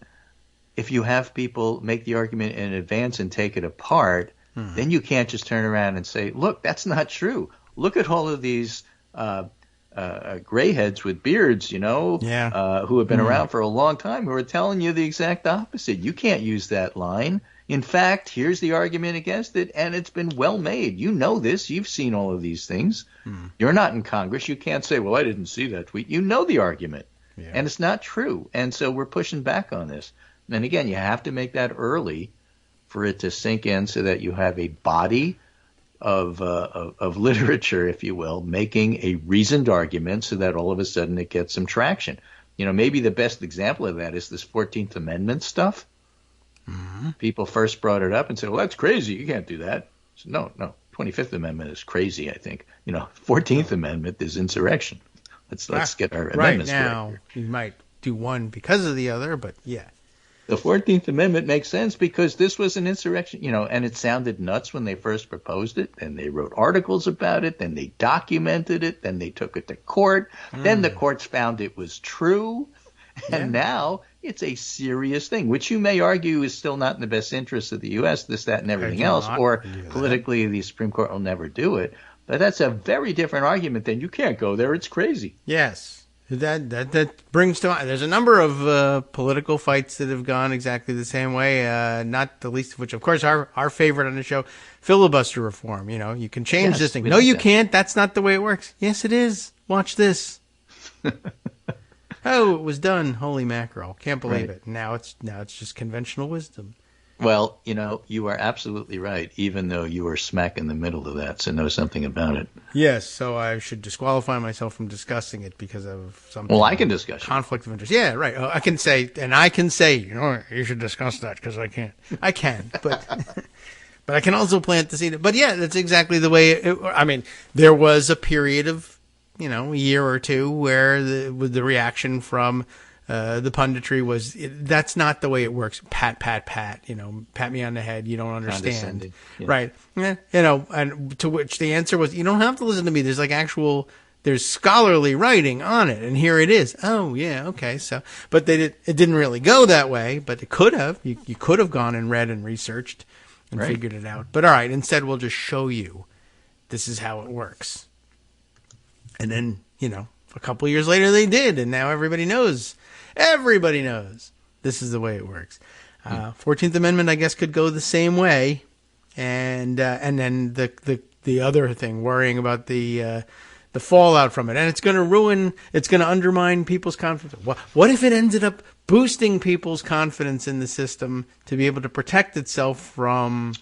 if you have people make the argument in advance and take it apart, then you can't just turn around and say, look, that's not true. Look at all of these gray heads with beards, who have been around for a long time, who are telling you the exact opposite. You can't use that line. In fact, here's the argument against it, and it's been well made. You know this. You've seen all of these things. You're not in Congress. You can't say, well, I didn't see that tweet. You know the argument, and it's not true. And so we're pushing back on this. And again, you have to make that early for it to sink in so that you have a body of literature, if you will, making a reasoned argument so that all of a sudden it gets some traction. Maybe the best example of that is this 14th Amendment stuff. People first brought it up and said, well, that's crazy. You can't do that. So, no. 25th Amendment is crazy, I think. 14th Amendment is insurrection. Let's get our amendments right now. correct. You might do one because of the other, but yeah. The 14th Amendment makes sense because this was an insurrection, and it sounded nuts when they first proposed it. Then they wrote articles about it. Then they documented it. Then they took it to court. Then the courts found it was true. And now it's a serious thing, which you may argue is still not in the best interest of the U.S., this, that, and everything else, or politically the Supreme Court will never do it. But that's a very different argument than you can't go there. It's crazy. Yes. That brings to mind. There's a number of political fights that have gone exactly the same way. Not the least of which, of course, our favorite on the show, filibuster reform. You can change this thing. No, you can't. That's not the way it works. Yes, it is. Watch this. Oh, it was done. Holy mackerel! Can't believe it. Now it's just conventional wisdom. Well, you are absolutely right, even though you are smack in the middle of that, so know something about it. Yes, so I should disqualify myself from discussing it because of something. Well, I can discuss conflict of interest. Yeah, right. I can say, you should discuss that because I can't. I can, but but I can also plant the seed. But yeah, that's exactly the way. There was a period of a year or two where the reaction from the punditry was, that's not the way it works. Pat, pat me on the head. You don't understand. Right. And to which the answer was, you don't have to listen to me. There's scholarly writing on it. And here it is. Oh, yeah. Okay. So, but it didn't really go that way, but it could have. You could have gone and read and researched and figured it out. But all right. Instead, we'll just show you this is how it works. And then, a couple of years later they did. And now everybody knows. Everybody knows this is the way it works. 14th Amendment, I guess, could go the same way. And then the other thing, worrying about the fallout from it. And it's going to undermine people's confidence. What if it ended up boosting people's confidence in the system to be able to protect itself from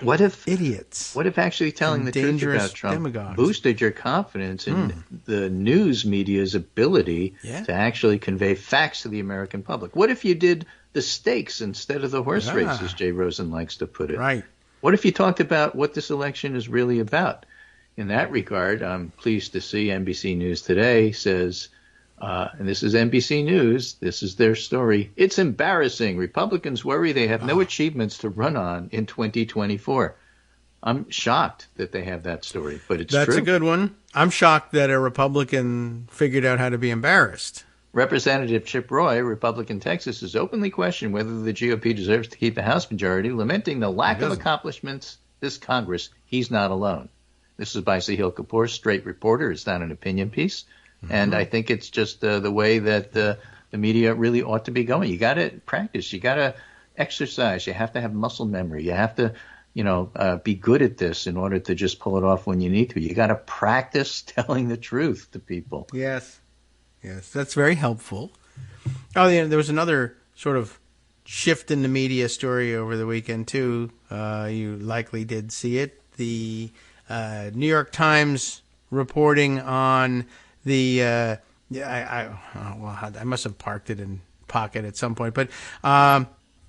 idiots? What if actually telling the truth about Trump demagogues boosted your confidence in the news media's ability to actually convey facts to the American public? What if you did the stakes instead of the horse race, as Jay Rosen likes to put it? Right. What if you talked about what this election is really about? In that regard, I'm pleased to see NBC News Today says, and this is NBC News, this is their story, it's embarrassing. Republicans worry they have no achievements to run on in 2024. I'm shocked that they have that story, but it's true. That's a good one. I'm shocked that a Republican figured out how to be embarrassed. Representative Chip Roy, Republican Texas, has openly questioned whether the GOP deserves to keep the House majority, lamenting the lack of accomplishments this Congress. He's not alone. This is by Sahil Kapoor, straight reporter. It's not an opinion piece. And I think it's just the way that the media really ought to be going. You got to practice. You got to exercise. You have to have muscle memory. You have to, be good at this in order to just pull it off when you need to. You got to practice telling the truth to people. Yes, that's very helpful. Oh, yeah, there was another sort of shift in the media story over the weekend too. You likely did see it. The New York Times reporting on I must have parked it in pocket at some point, but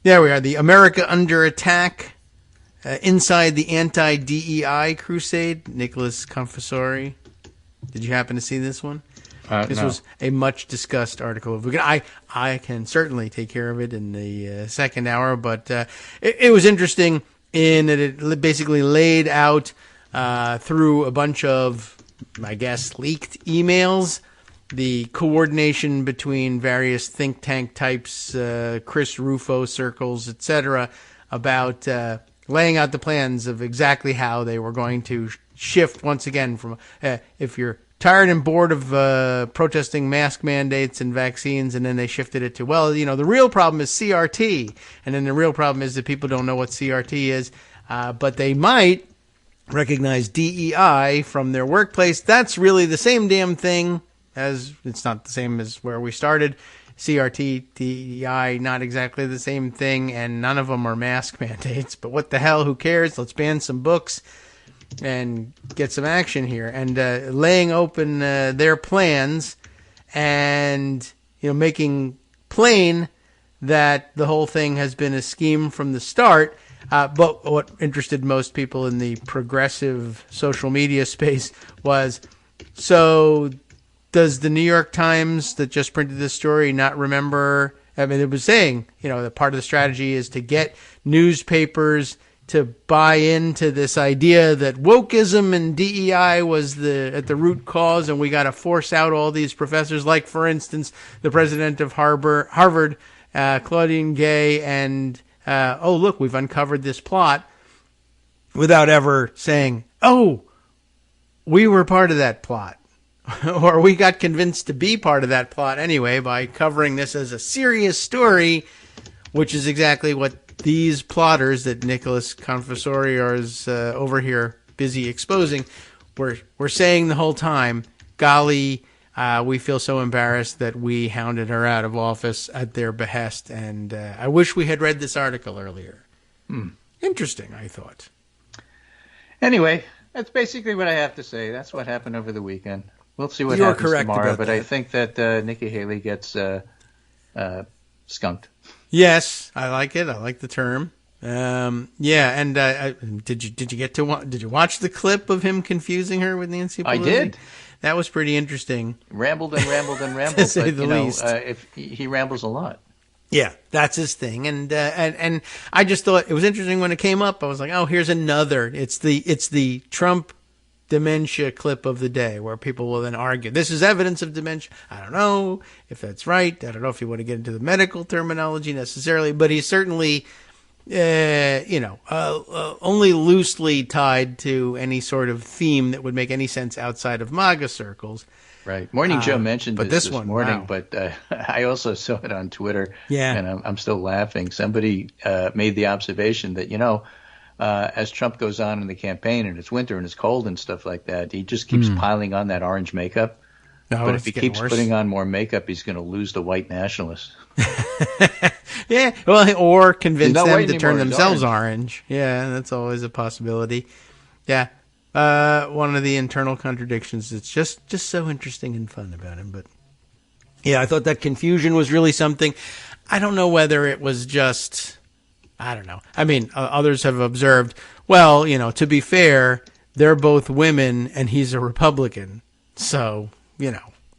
there we are. The America Under Attack, Inside the Anti-DEI Crusade, Nicholas Confessori. Did you happen to see this one? This was a much discussed article. I can certainly take care of it in the second hour, but it was interesting in that it basically laid out through a bunch of, I guess, leaked emails, the coordination between various think tank types, Chris Rufo circles, etc., about laying out the plans of exactly how they were going to shift once again from if you're tired and bored of protesting mask mandates and vaccines, and then they shifted it to, well, the real problem is CRT, and then the real problem is that people don't know what CRT is, but they might recognize DEI from their workplace. That's really the same damn thing as, it's not the same as where we started. CRT, DEI, not exactly the same thing, and none of them are mask mandates, but what the hell, who cares? Let's ban some books and get some action here, and laying open their plans, and making plain that the whole thing has been a scheme from the start. But what interested most people in the progressive social media space was, so does the New York Times that just printed this story not remember? I mean, it was saying, that part of the strategy is to get newspapers to buy into this idea that wokeism and DEI was at the root cause, and we got to force out all these professors, like, for instance, the president of Harvard, Claudine Gay, and, look, we've uncovered this plot, without ever saying, oh, we were part of that plot. Or we got convinced to be part of that plot anyway by covering this as a serious story, which is exactly what these plotters that Nicholas Confessori is over here busy exposing were saying the whole time. Golly, we feel so embarrassed that we hounded her out of office at their behest, and I wish we had read this article earlier. Interesting, I thought. Anyway, that's basically what I have to say. That's what happened over the weekend. We'll see what happens tomorrow, but I think that Nikkei Haley gets skunked. Yes, I like it. I like the term. And did you watch the clip of him confusing her with Nancy Pelosi? I did. That was pretty interesting. Rambled and rambled and rambled. To say the least. If he rambles a lot. Yeah, that's his thing, and I just thought it was interesting when it came up. I was like, oh, here's another. It's the Trump dementia clip of the day, where people will then argue this is evidence of dementia. I don't know if that's right. I don't know if you want to get into the medical terminology necessarily, but he's certainly only loosely tied to any sort of theme that would make any sense outside of MAGA circles. Right. Morning Joe mentioned this morning, wow. But I also saw it on Twitter. Yeah. And I'm still laughing. Somebody made the observation that, as Trump goes on in the campaign and it's winter and it's cold and stuff like that, he just keeps piling on that orange makeup. But if he keeps putting on more makeup, he's going to lose the white nationalists. Yeah, well, or convince them to turn themselves orange. Yeah, that's always a possibility. Yeah, one of the internal contradictions that's just so interesting and fun about him. But yeah, I thought that confusion was really something. I don't know whether it was just, I don't know. I mean, others have observed, well, to be fair, they're both women and he's a Republican. So,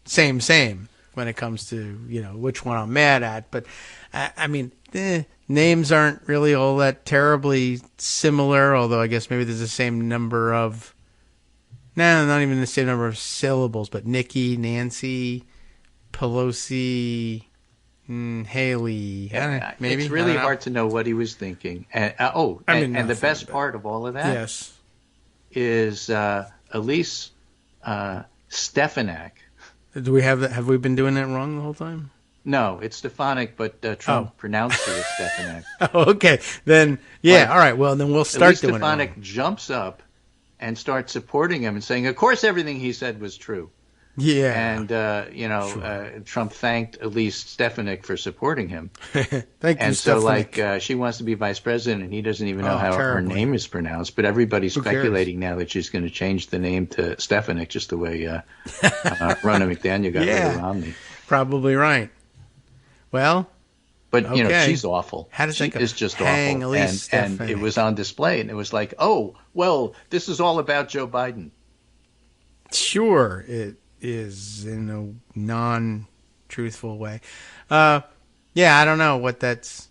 same when it comes to, which one I'm mad at. But, I mean, names aren't really all that terribly similar, although I guess maybe there's the same number of, not even the same number of syllables, but Nikki, Nancy, Pelosi, Haley. Maybe it's really hard to know what he was thinking. And the best part of all of that is Elise Stefanik. Do we have we been doing that wrong the whole time? No, it's Stefanik, but Trump pronounced it as Stefanik. Oh, okay. Then, yeah, all right. Well, then we'll start doing Stefanik it. Jumps up and starts supporting him and saying, of course, everything he said was true. Yeah. And, Trump thanked Elise Stefanik for supporting him. Thank you, And so, Stefanik. she wants to be vice president, and he doesn't even know how terribly. her name is pronounced. But everybody's Who cares? speculating now that she's going to change the name to Stefanik, just the way Ronna McDaniel got rid of Romney. Probably right. Well, but okay. She's awful. How does she that go? is just Hang awful, Elise and Stefanik. it was on display, and it was like, oh, well, this is all about Joe Biden. Sure, it is in a non-truthful way. I don't know what that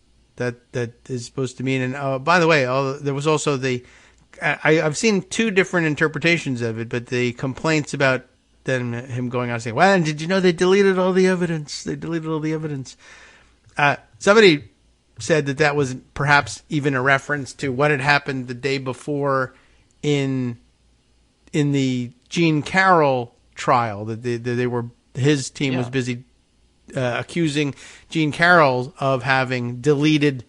is supposed to mean. And by the way, there was also I've seen two different interpretations of it, but the complaints about him going out saying, "Well, and did you know they deleted all the evidence? They deleted all the evidence." Somebody said that was perhaps even a reference to what had happened the day before in the Jean Carroll trial, that his team was busy accusing Jean Carroll of having deleted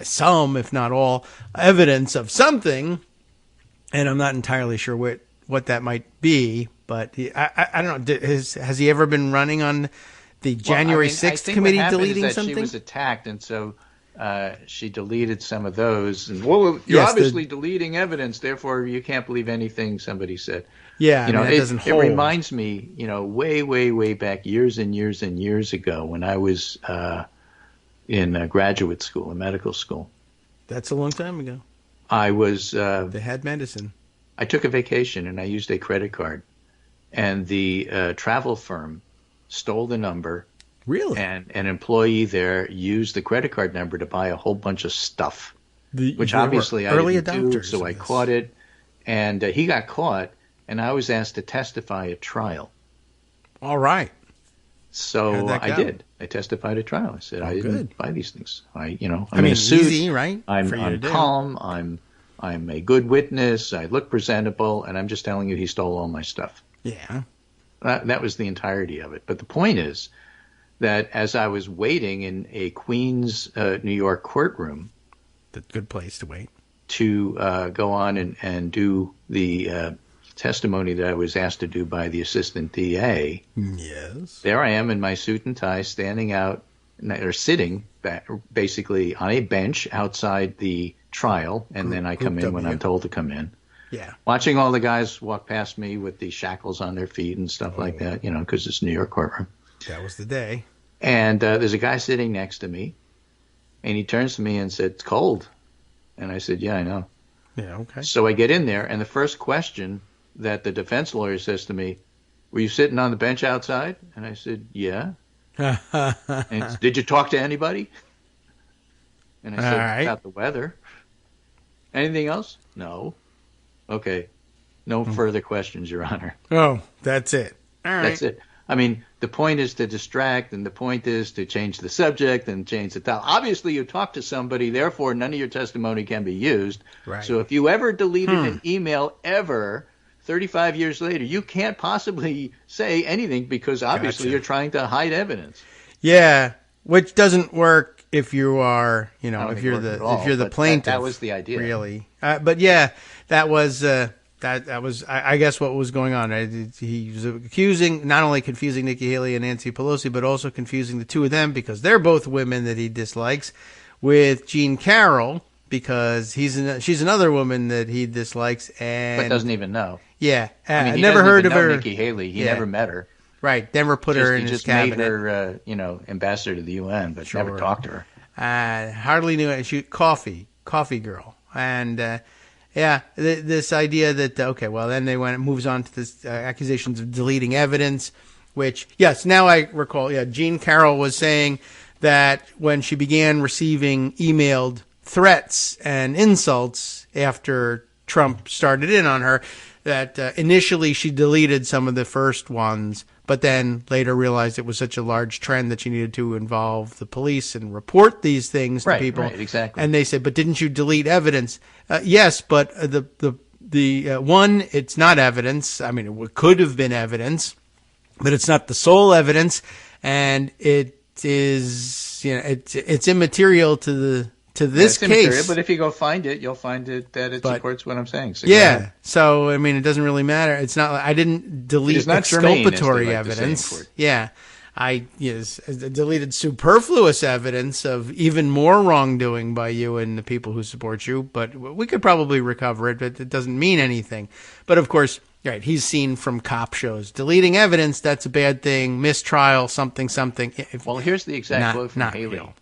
some, if not all, evidence of something, and I'm not entirely sure what that might be. But I don't know. Has he ever been running on the January 6th committee deleting something? She was attacked, and so she deleted some of those. And you're obviously deleting evidence, therefore you can't believe anything somebody said. Yeah, that doesn't hold. It reminds me, way, way, way back, years and years and years ago, when I was in graduate school, in medical school. That's a long time ago. I was. They had medicine. I took a vacation and I used a credit card, and the travel firm stole the number. Really? And an employee there used the credit card number to buy a whole bunch of stuff, which obviously I didn't do. So I caught it, and he got caught. And I was asked to testify at trial. All right. So I did. I testified at trial. I said I didn't buy these things. I'm in a suit. Easy, right? I'm calm. I'm a good witness. I look presentable, and I'm just telling you he stole all my stuff. Yeah. That was the entirety of it. But the point is that as I was waiting in a Queens, New York courtroom, the good place to wait, to go on and do the testimony that I was asked to do by the assistant DA. Yes. There I am in my suit and tie, standing out or sitting basically on a bench outside the trial, and then I come in when I'm told to come in. Yeah. Watching all the guys walk past me with the shackles on their feet and stuff like that, because it's New York courtroom. That was the day. And there's a guy sitting next to me, and he turns to me and said, "It's cold." And I said, "Yeah, I know." Yeah, okay. So I get in there, and the first question that the defense lawyer says to me, "Were you sitting on the bench outside?" And I said, "Yeah." And "Did you talk to anybody?" And I said, "About the weather." "Anything else?" "No." "Okay. No further questions, Your Honor." Oh, that's it. All right. That's it. I mean, the point is to distract, and the point is to change the subject and change the topic. Obviously, you talked to somebody, therefore none of your testimony can be used. Right. So if you ever deleted an email ever, 35 years later, you can't possibly say anything because obviously you're trying to hide evidence. Yeah, which doesn't work if you are, if you're the plaintiff. That was the idea, really. But yeah, that was that was I guess what was going on. He was accusing, not only confusing Nikkki Haley and Nancy Pelosi, but also confusing the two of them because they're both women that he dislikes, with Jean Carroll because she's another woman that he dislikes and but doesn't even know. Yeah, I mean, never heard of her. Nikkki Haley, he never met her. Right, never put her in his cabinet. He just made her, ambassador to the UN, but never talked to her. Hardly knew it. She coffee girl, and this idea that then it moves on to this accusations of deleting evidence, which yes, now I recall. Yeah, Jean Carroll was saying that when she began receiving emailed threats and insults after Trump started in on her, that initially she deleted some of the first ones, but then later realized it was such a large trend that she needed to involve the police and report these things to people. Right, exactly. And they said, "But didn't you delete evidence?" Yes, but the one, it's not evidence. I mean, it could have been evidence, but it's not the sole evidence, and it is, it's immaterial to to this case. Immaterial, but if you go find it, you'll find it that it supports what I'm saying. So yeah. So, I mean, it doesn't really matter. It's not like I didn't delete exculpatory evidence. Yeah. I deleted superfluous evidence of even more wrongdoing by you and the people who support you, but we could probably recover it, but it doesn't mean anything. But of course, right, he's seen from cop shows. Deleting evidence, that's a bad thing. Mistrial, something. Well, here's the exact quote from Haley. Real.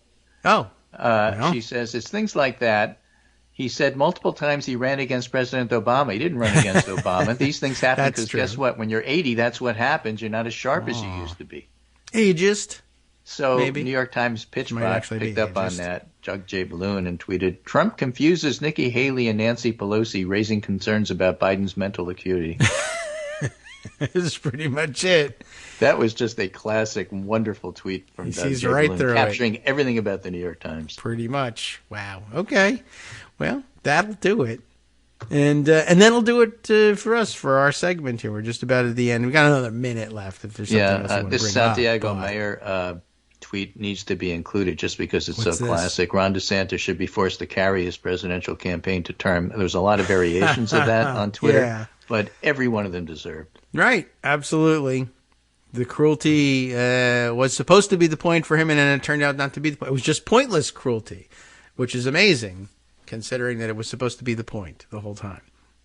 Oh. She says, it's things like that. He said multiple times he ran against President Obama. He didn't run against Obama. These things happen because guess what? When you're 80, that's what happens. You're not as sharp as you used to be. Ageist. So maybe. New York Times pitchbot picked up on that. Jug J. Balloon and tweeted, Trump confuses Nikkki Haley and Nancy Pelosi, raising concerns about Biden's mental acuity. This is pretty much it. That was just a classic, wonderful tweet from Jug J. Balloon, capturing everything about the New York Times. Pretty much. Wow. Okay. Well, that'll do it. And then it'll do it for us for our segment here. We're just about at the end. We got another minute left. If there's something else you want to bring this Santiago Mayor tweet needs to be included just because it's so classic. Ron DeSantis should be forced to carry his presidential campaign to term. There's a lot of variations of that on Twitter, but every one of them deserved. Right, absolutely. The cruelty was supposed to be the point for him, and then it turned out not to be the point. It was just pointless cruelty, which is amazing, considering that it was supposed to be the point the whole time.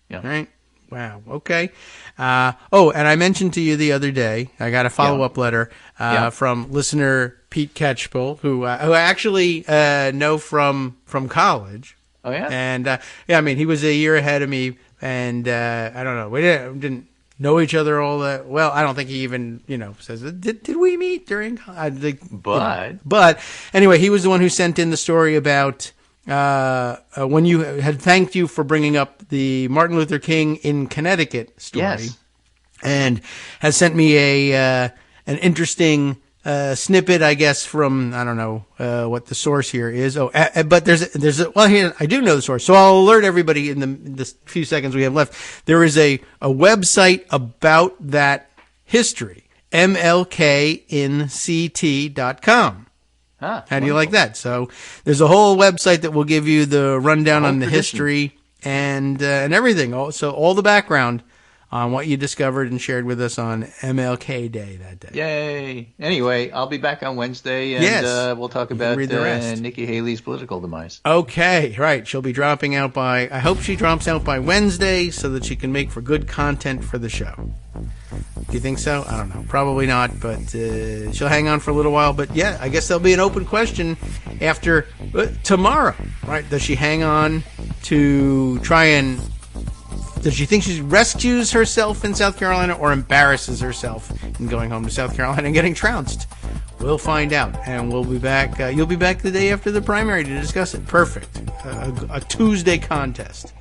Yeah. Right? Wow. Okay. And I mentioned to you the other day, I got a follow-up letter from listener Pete Ketchbull, who I actually know from college. Oh, yeah? And, I mean, he was a year ahead of me, and I don't know. We didn't know each other all that well. I don't think he even, says, did we meet during college? But anyway, he was the one who sent in the story about when you had thanked you for bringing up the Martin Luther King in Connecticut story, and has sent me an interesting snippet, I guess, from I don't know what the source here is. But here I do know the source, so I'll alert everybody in the few seconds we have left. There is a website about that history, mlkinct.com. How do you like that? So there's a whole website that will give you the rundown on the history and everything. So all the background on what you discovered and shared with us on MLK Day that day. Yay. Anyway, I'll be back on Wednesday, and we'll talk about Nikkki Haley's political demise. Okay, right. She'll be dropping out I hope she drops out by Wednesday so that she can make for good content for the show. Do you think so? I don't know. Probably not, but she'll hang on for a little while. But yeah, I guess there'll be an open question after tomorrow, right? Does she hang on to try and... Does she think she rescues herself in South Carolina or embarrasses herself in going home to South Carolina and getting trounced? We'll find out, and we'll be back. You'll be back the day after the primary to discuss it. Perfect. A Tuesday contest.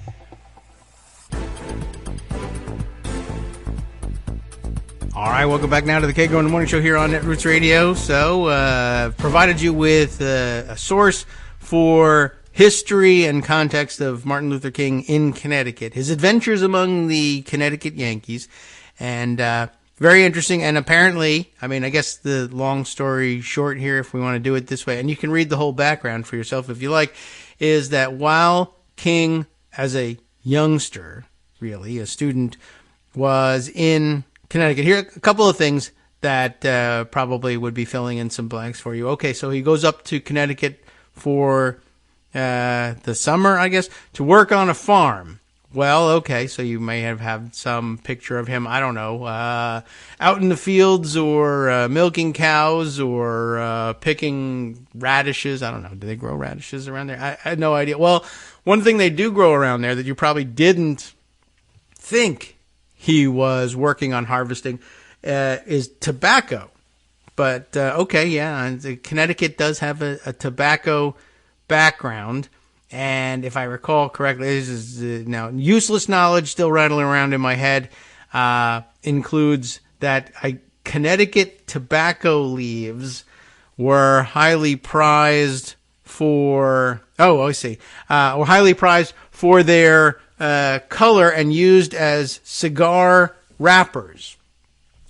All right, welcome back now to the Kagro in the Morning Show here on Netroots Radio. So, provided you with a source for history and context of Martin Luther King in Connecticut, his adventures among the Connecticut Yankees, and very interesting. And apparently, I mean, I guess the long story short here, if we want to do it this way, and you can read the whole background for yourself if you like, is that while King, as a youngster, really, a student, was in Connecticut, here are a couple of things that probably would be filling in some blanks for you. Okay, so he goes up to Connecticut for the summer, I guess, to work on a farm. Well, okay, so you may have had some picture of him, I don't know, out in the fields or milking cows or picking radishes. I don't know. Do they grow radishes around there? I had no idea. Well, one thing they do grow around there that you probably didn't think he was working on harvesting is tobacco. But, okay, yeah, Connecticut does have a tobacco background, and if I recall correctly, this is now useless knowledge still rattling around in my head, includes that Connecticut tobacco leaves were highly prized for, were highly prized for their color and used as cigar wrappers.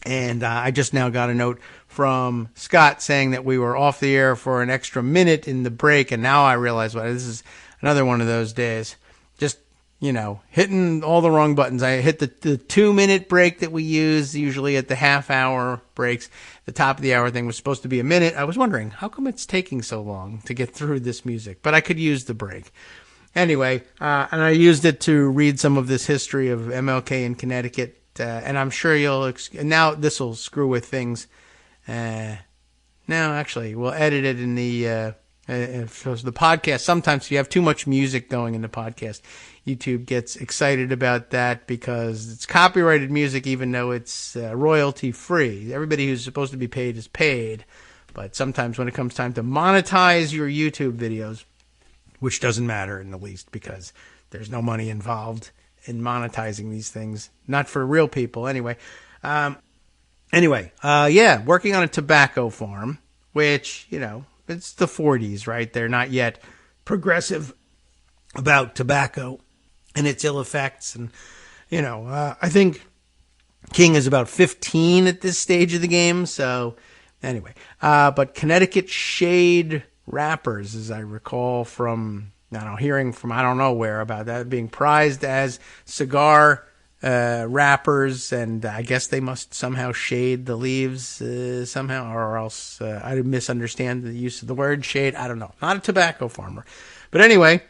And I just now got a note from Scott saying that we were off the air for an extra minute in the break, and now I realize this is another one of those days. Just, hitting all the wrong buttons. I hit the 2-minute break that we use usually at the half-hour breaks. The top of the hour thing was supposed to be a minute. I was wondering, how come it's taking so long to get through this music? But I could use the break. Anyway, and I used it to read some of this history of MLK in Connecticut, and I'm sure now this will screw with things. No, actually, we'll edit it in the podcast. Sometimes if you have too much music going in the podcast, YouTube gets excited about that because it's copyrighted music, even though it's royalty free. Everybody who's supposed to be paid is paid, but sometimes when it comes time to monetize your YouTube videos, which doesn't matter in the least because there's no money involved in monetizing these things, not for real people anyway. Working on a tobacco farm, which, it's the 40s, right? They're not yet progressive about tobacco and its ill effects. And, I think King is about 15 at this stage of the game. So anyway, but Connecticut shade rappers, as I recall from, hearing from I don't know where about that being prized as cigar rappers, and I guess they must somehow shade the leaves somehow, or else I misunderstand the use of the word shade. I don't know. Not a tobacco farmer. But anyway,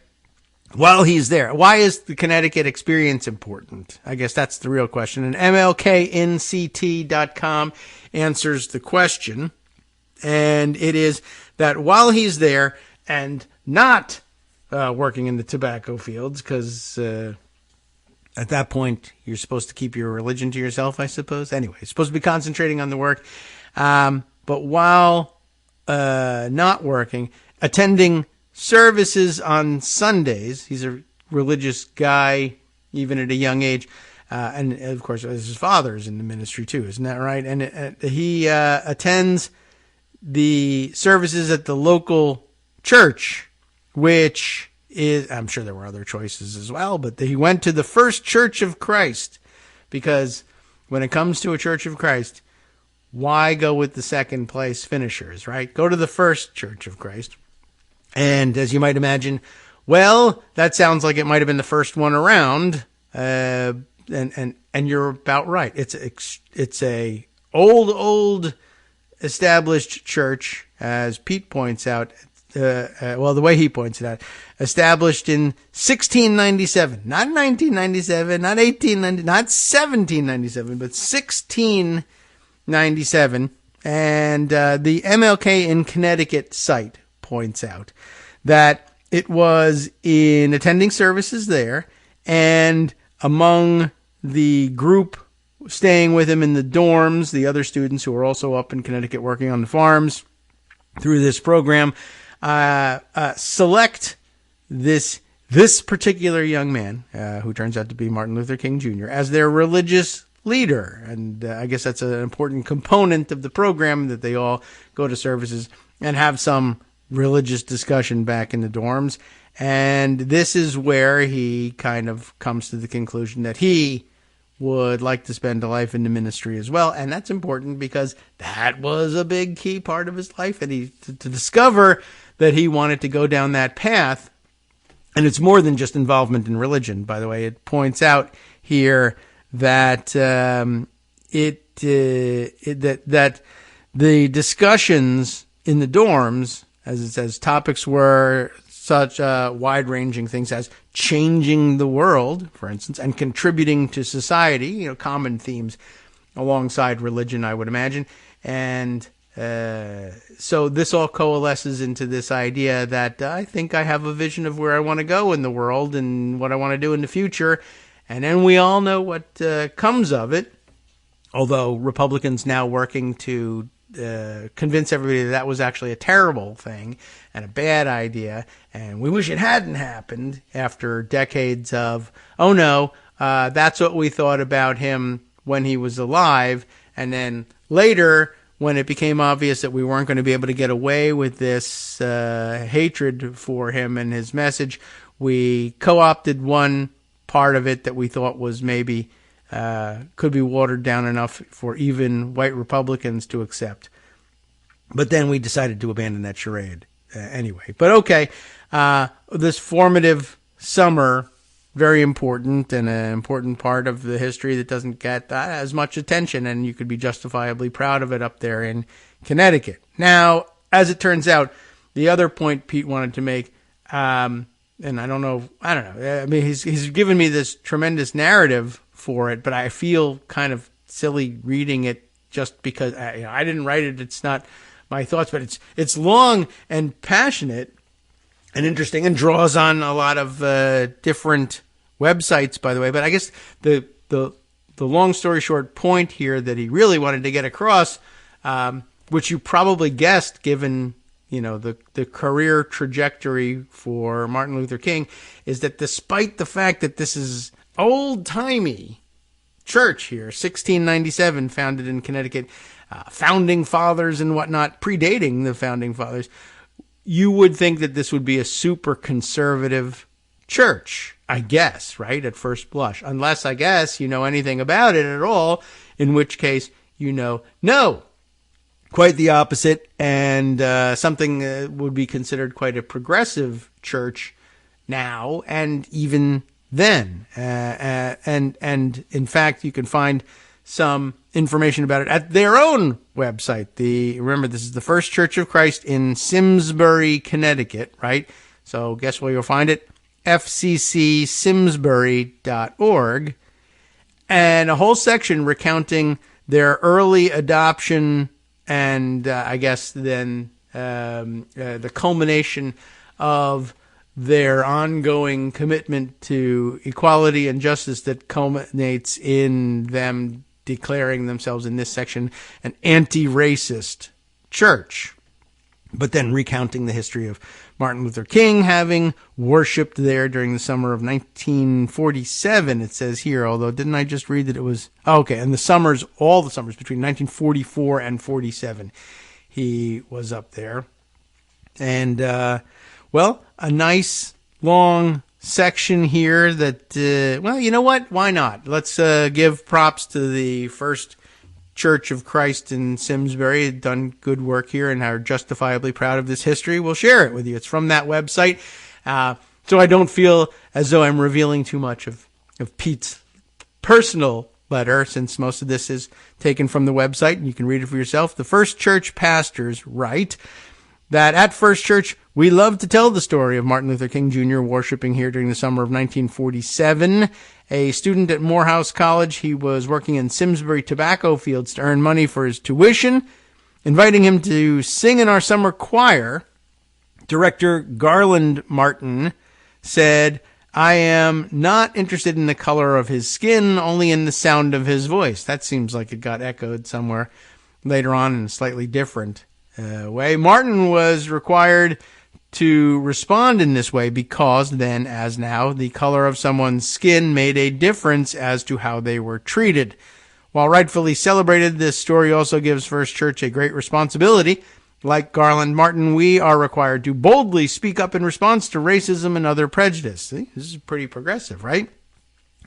while he's there, why is the Connecticut experience important? I guess that's the real question. And MLKNCT.com answers the question. And it is that while he's there and not working in the tobacco fields, because at that point, you're supposed to keep your religion to yourself, I suppose. Anyway, you're supposed to be concentrating on the work. But while not working, attending services on Sundays. He's a religious guy, even at a young age. And, of course, his father's in the ministry, too. Isn't that right? And he attends the services at the local church, which is, I'm sure there were other choices as well, but he went to the First Church of Christ, because when it comes to a Church of Christ, why go with the second place finishers, right? Go to the First Church of Christ. And as you might imagine, well, that sounds like it might have been the first one around, and you're about right. It's a old established church, as Pete points out. The way he points it out, established in 1697, not 1997, not 1890, not 1797, but 1697. And the MLK in Connecticut site points out that it was in attending services there, and among the group staying with him in the dorms, the other students who were also up in Connecticut working on the farms through this program, select this particular young man, who turns out to be Martin Luther King Jr., as their religious leader. And I guess that's an important component of the program, that they all go to services and have some religious discussion back in the dorms. And this is where he kind of comes to the conclusion that he would like to spend a life in the ministry as well. And that's important because that was a big key part of his life. And to discover that he wanted to go down that path. And it's more than just involvement in religion, by the way. It points out here that that the discussions in the dorms, as it says, topics were such wide-ranging things as changing the world, for instance, and contributing to society, common themes alongside religion, I would imagine. And so this all coalesces into this idea that I think I have a vision of where I want to go in the world and what I want to do in the future. And then we all know what comes of it, although Republicans now working to convince everybody that was actually a terrible thing and a bad idea, and we wish it hadn't happened after decades of, oh no, that's what we thought about him when he was alive. And then later, when it became obvious that we weren't going to be able to get away with this hatred for him and his message, we co-opted one part of it that we thought was maybe could be watered down enough for even white Republicans to accept. But then we decided to abandon that charade anyway. But okay, this formative summer, very important and an important part of the history that doesn't get as much attention, and you could be justifiably proud of it up there in Connecticut. Now, as it turns out, the other point Pete wanted to make, and I don't know. I mean, he's given me this tremendous narrative for it, but I feel kind of silly reading it just because I didn't write it. It's not my thoughts, but it's long and passionate and interesting and draws on a lot of different websites, by the way. But I guess the long story short point here that he really wanted to get across, which you probably guessed given the career trajectory for Martin Luther King, is that despite the fact that this is old-timey church here, 1697, founded in Connecticut, founding fathers and whatnot, predating the founding fathers, you would think that this would be a super conservative church, I guess, right, at first blush. Unless, I guess, you know anything about it at all, in which case, no. Quite the opposite, and something would be considered quite a progressive church now, and even then. And in fact, you can find some information about it at their own website. Remember, this is the First Church of Christ in Simsbury, Connecticut, right? So guess where you'll find it? fccsimsbury.org, and a whole section recounting their early adoption and I guess then the culmination of their ongoing commitment to equality and justice that culminates in them declaring themselves in this section an anti-racist church. But then recounting the history of Martin Luther King having worshipped there during the summer of 1947, it says here, although didn't I just read that it was, okay, and all the summers between 1944 and 47, he was up there. And, well, a nice long section here that, well, you know what? Why not? Let's give props to the First Church of Christ in Simsbury. Done good work here and are justifiably proud of this history. We'll share it with you. It's from that website. So I don't feel as though I'm revealing too much of Pete's personal letter, since most of this is taken from the website and you can read it for yourself. The First Church pastors write that at First Church, we love to tell the story of Martin Luther King Jr. worshiping here during the summer of 1947. A student at Morehouse College, he was working in Simsbury tobacco fields to earn money for his tuition. Inviting him to sing in our summer choir, director Garland Martin said, "I am not interested in the color of his skin, only in the sound of his voice." That seems like it got echoed somewhere later on in a slightly different way. Martin was required to respond in this way because then, as now, the color of someone's skin made a difference as to how they were treated. While rightfully celebrated, this story also gives First Church a great responsibility. Like Garland Martin, we are required to boldly speak up in response to racism and other prejudice. See, this is pretty progressive, right?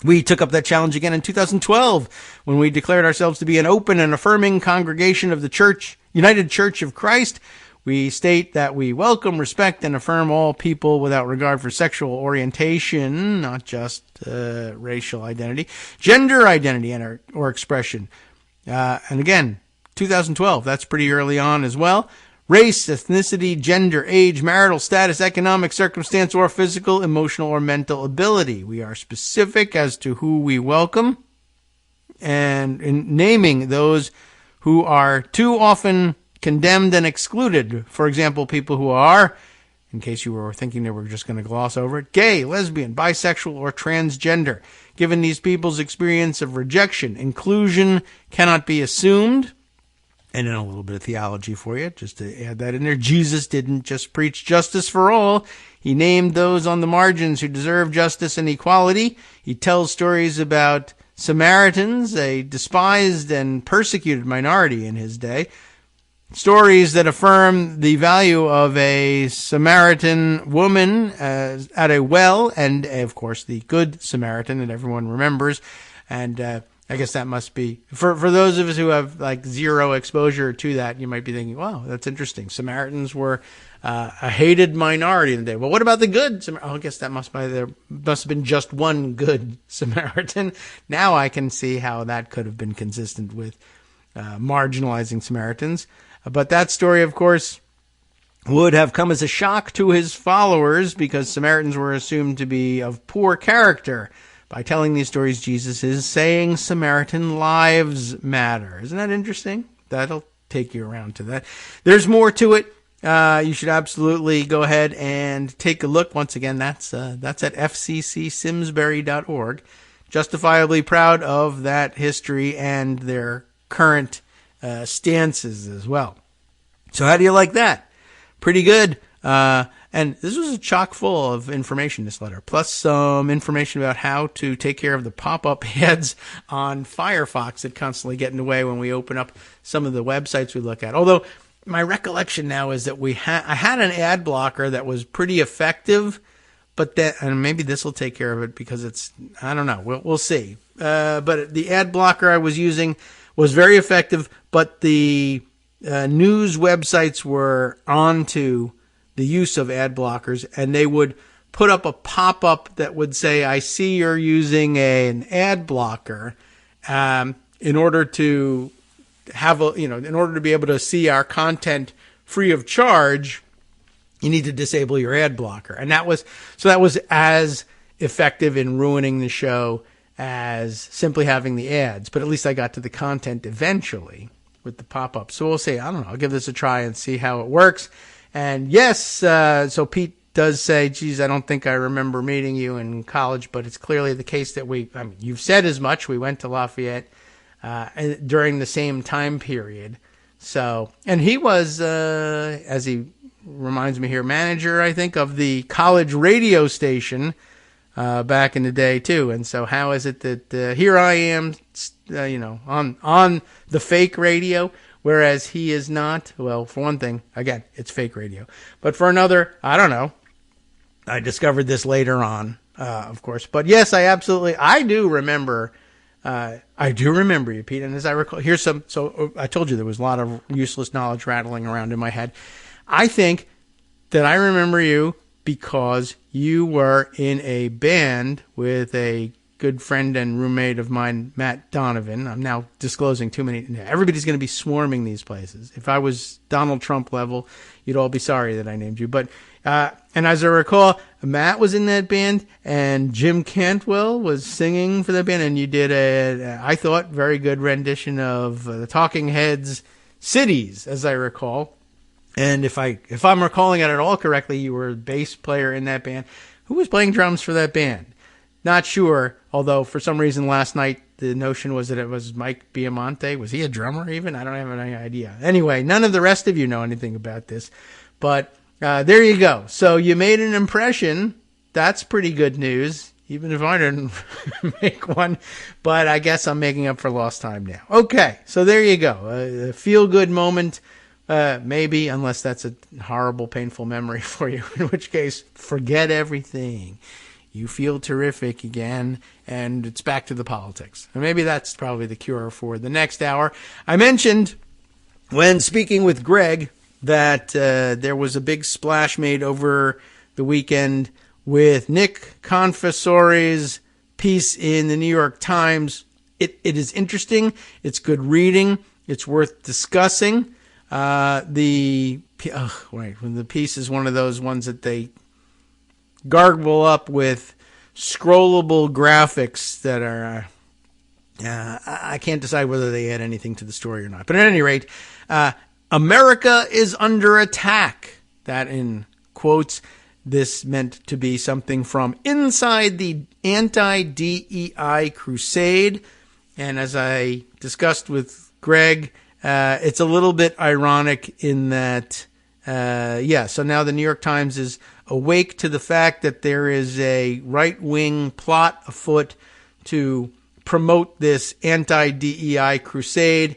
We took up that challenge again in 2012 when we declared ourselves to be an open and affirming congregation of the United Church of Christ. We state that we welcome, respect, and affirm all people without regard for sexual orientation, not just racial identity, gender identity, or expression. And again, 2012, that's pretty early on as well. Race, ethnicity, gender, age, marital status, economic circumstance, or physical, emotional, or mental ability. We are specific as to who we welcome and in naming those who are too often condemned and excluded. For example, people who are, in case you were thinking they were just going to gloss over it, gay, lesbian, bisexual, or transgender. Given these people's experience of rejection, inclusion cannot be assumed. And then a little bit of theology for you, just to add that in there. Jesus didn't just preach justice for all. He named those on the margins who deserve justice and equality. He tells stories about Samaritans, a despised and persecuted minority in his day. Stories that affirm the value of a Samaritan woman at a well, and of course the Good Samaritan that everyone remembers. And I guess that must be, for those of us who have like zero exposure to that, you might be thinking, wow, that's interesting. Samaritans were a hated minority in the day. Well, what about the good? I guess that there must have been just one good Samaritan. Now I can see how that could have been consistent with marginalizing Samaritans. But that story, of course, would have come as a shock to his followers because Samaritans were assumed to be of poor character. By telling these stories, Jesus is saying Samaritan lives matter. Isn't that interesting? That'll take you around to that. There's more to it. You should absolutely go ahead and take a look. Once again, that's at fccsimsbury.org. Justifiably proud of that history and their current stances as well. So how do you like that? Pretty good. And this was a chock full of information, this letter, plus some information about how to take care of the pop-up ads on Firefox that constantly get in the way when we open up some of the websites we look at. Although my recollection now is that I had an ad blocker that was pretty effective, but and maybe this will take care of it because I don't know, we'll see. But the ad blocker I was using was very effective, but the news websites were onto the use of ad blockers, and they would put up a pop-up that would say, I see you're using an ad blocker, in order to have in order to be able to see our content free of charge, you need to disable your ad blocker. And that was as effective in ruining the show as simply having the ads, but at least I got to the content eventually with the pop-up. So we'll see. I don't know. I'll give this a try and see how it works. And yes, so Pete does say, geez, I don't think I remember meeting you in college, but it's clearly the case that you've said as much. We went to Lafayette during the same time period. So, and he was, as he reminds me here, manager, I think, of the college radio station back in the day too. And so how is it that here I am, on the fake radio, whereas he is not? Well, for one thing, again, it's fake radio. But for another, I don't know. I discovered this later on, of course. But yes, I do remember you, Pete. And as I recall, so I told you there was a lot of useless knowledge rattling around in my head. I think that I remember you because you were in a band with a good friend and roommate of mine, Matt Donovan. I'm now disclosing too many. Everybody's going to be swarming these places. If I was Donald Trump level, you'd all be sorry that I named you. But and as I recall, Matt was in that band, and Jim Cantwell was singing for that band, and you did I thought, very good rendition of the Talking Heads' Cities, as I recall. And if I'm recalling it at all correctly, you were a bass player in that band. Who was playing drums for that band? Not sure, although for some reason last night the notion was that it was Mike Biamonte. Was he a drummer even? I don't have any idea. Anyway, none of the rest of you know anything about this. But there you go. So you made an impression. That's pretty good news, even if I didn't make one. But I guess I'm making up for lost time now. Okay, so there you go. A feel-good moment. Maybe, unless that's a horrible, painful memory for you, in which case, forget everything. You feel terrific again, and it's back to the politics. And maybe that's probably the cure for the next hour. I mentioned, when speaking with Greg, that there was a big splash made over the weekend with Nick Confessori's piece in the New York Times. It is interesting. It's good reading. It's worth discussing. The piece is one of those ones that they gargle up with scrollable graphics that are, I can't decide whether they add anything to the story or not. But at any rate, America is under attack. That in quotes, this meant to be something from inside the anti-DEI crusade. And as I discussed with Greg, it's a little bit ironic in that, so now the New York Times is awake to the fact that there is a right-wing plot afoot to promote this anti-DEI crusade,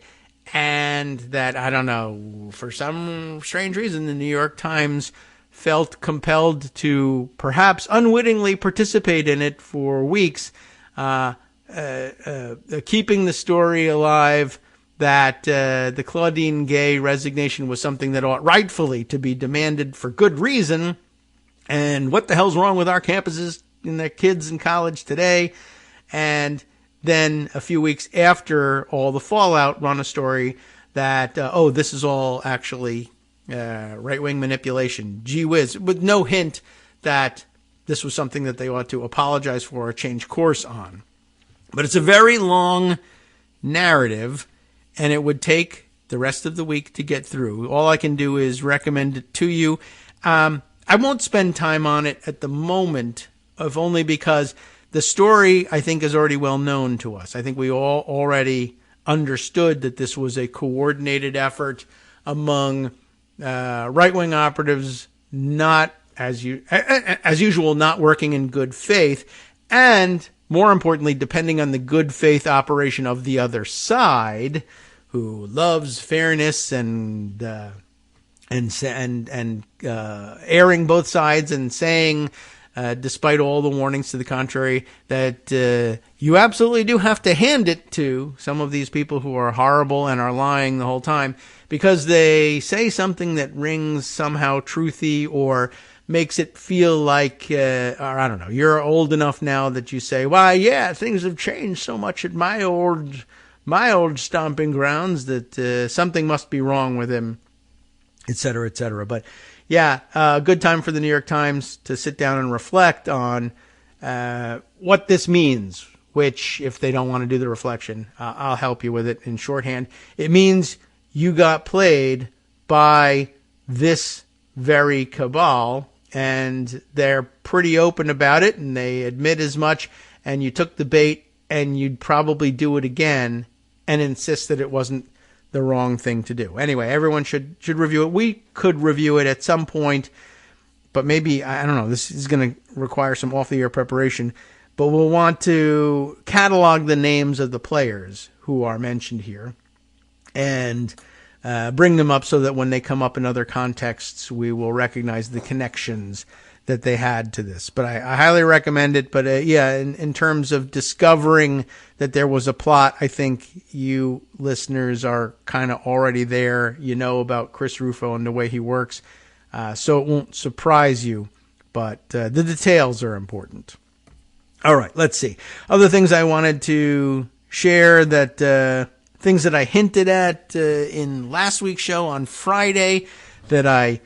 and that, I don't know, for some strange reason, the New York Times felt compelled to perhaps unwittingly participate in it for weeks. keeping the story alive that the Claudine Gay resignation was something that ought rightfully to be demanded for good reason. And what the hell's wrong with our campuses and their kids in college today? And then a few weeks after all the fallout, run a story that, this is all actually right-wing manipulation. Gee whiz, with no hint that this was something that they ought to apologize for or change course on. But it's a very long narrative, and it would take the rest of the week to get through. All I can do is recommend it to you. I won't spend time on it at the moment, if only because the story, I think, is already well known to us. I think we all already understood that this was a coordinated effort among right-wing operatives, not as usual, not working in good faith, and more importantly, depending on the good faith operation of the other side, who loves fairness and airing both sides and saying, despite all the warnings to the contrary, that you absolutely do have to hand it to some of these people who are horrible and are lying the whole time because they say something that rings somehow truthy or makes it feel like, or I don't know, you're old enough now that you say, why, yeah, things have changed so much at my old stomping grounds that something must be wrong with him, et cetera, et cetera. But yeah, a good time for the New York Times to sit down and reflect on what this means, which, if they don't want to do the reflection, I'll help you with it in shorthand. It means you got played by this very cabal, and they're pretty open about it, and they admit as much, and you took the bait, and you'd probably do it again and insist that it wasn't the wrong thing to do. Anyway, everyone should review it. We could review it at some point, but maybe, I don't know, this is going to require some off-the-air preparation, but we'll want to catalog the names of the players who are mentioned here and bring them up so that when they come up in other contexts, we will recognize the connections that they had to this. But I highly recommend it. But in terms of discovering that there was a plot, I think you listeners are kind of already there. You know about Chris Rufo and the way he works. So it won't surprise you. But the details are important. All right, let's see. Other things I wanted to share that things that I hinted at in last week's show on Friday that I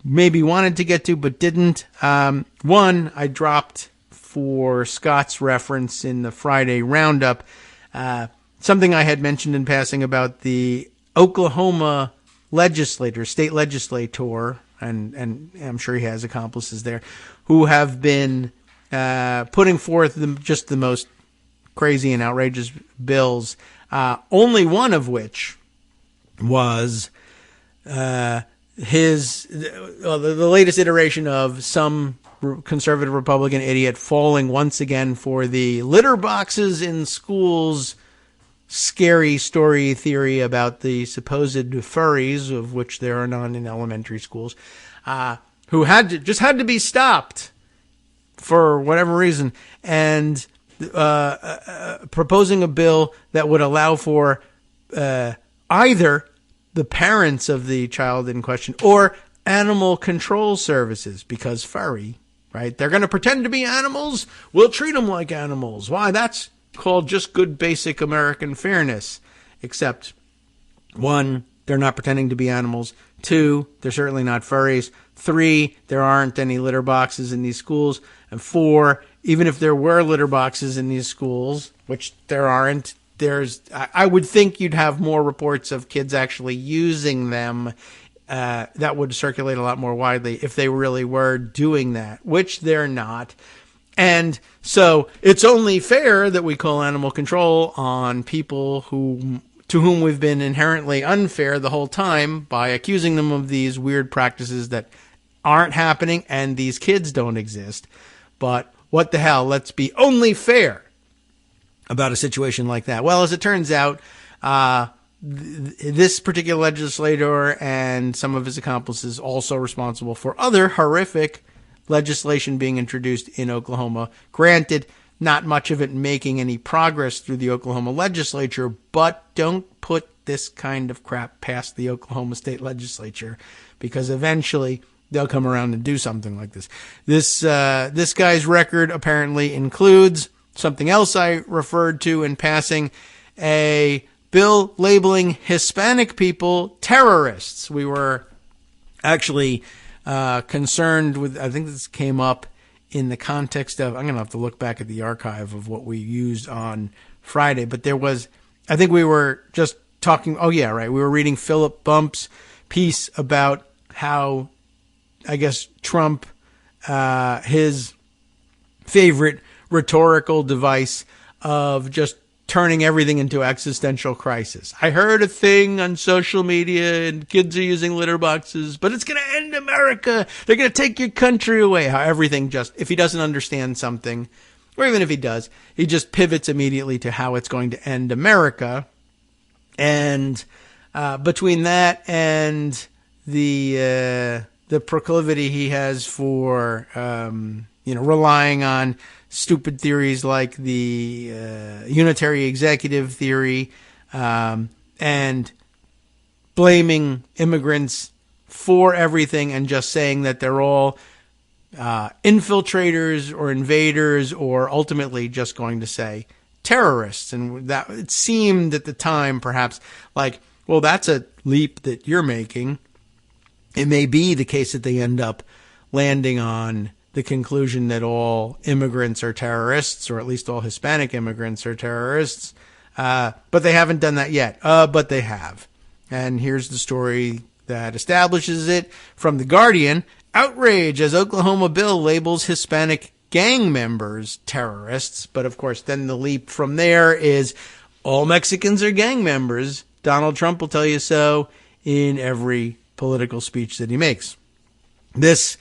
maybe wanted to get to but didn't. One, I dropped for Scott's reference in the Friday roundup, something I had mentioned in passing about the Oklahoma state legislator, and I'm sure he has accomplices there, who have been putting forth just the most crazy and outrageous bills, only one of which was the latest iteration of some conservative Republican idiot falling once again for the litter boxes in schools scary story theory about the supposed furries, of which there are none in elementary schools, who had to be stopped for whatever reason, and proposing a bill that would allow for either the parents of the child in question or animal control services, because furry, right? They're going to pretend to be animals. We'll treat them like animals. Why? That's called just good basic American fairness. Except, one, they're not pretending to be animals. Two, they're certainly not furries. Three, there aren't any litter boxes in these schools. And four, even if there were litter boxes in these schools, which there aren't, I would think you'd have more reports of kids actually using them. That would circulate a lot more widely if they really were doing that, which they're not. And so it's only fair that we call animal control on people to whom we've been inherently unfair the whole time by accusing them of these weird practices that aren't happening and these kids don't exist. But what the hell? Let's be only fair about a situation like that. Well, as it turns out, this particular legislator and some of his accomplices also responsible for other horrific legislation being introduced in Oklahoma. Granted, not much of it making any progress through the Oklahoma legislature, but don't put this kind of crap past the Oklahoma state legislature, because eventually they'll come around and do something like this. This guy's record apparently includes something else I referred to in passing, a bill labeling Hispanic people terrorists. We were actually concerned with, I think this came up in the context of, I'm going to have to look back at the archive of what we used on Friday, but there was, I think we were just talking, we were reading Philip Bump's piece about how, I guess, Trump, his favorite rhetorical device of just turning everything into existential crisis. I heard a thing on social media and kids are using litter boxes, but it's going to end America. They're going to take your country away. How everything just, if he doesn't understand something, or even if he does, he just pivots immediately to how it's going to end America. And between that and the proclivity he has for, relying on stupid theories like the unitary executive theory, and blaming immigrants for everything and just saying that they're all infiltrators or invaders, or ultimately just going to say terrorists. And that it seemed at the time perhaps like, well, that's a leap that you're making. It may be the case that they end up landing on the conclusion that all immigrants are terrorists, or at least all Hispanic immigrants are terrorists. But they haven't done that yet. But they have. And here's the story that establishes it from The Guardian. Outrage as Oklahoma bill labels Hispanic gang members terrorists. But of course, then the leap from there is all Mexicans are gang members. Donald Trump will tell you so in every political speech that he makes. This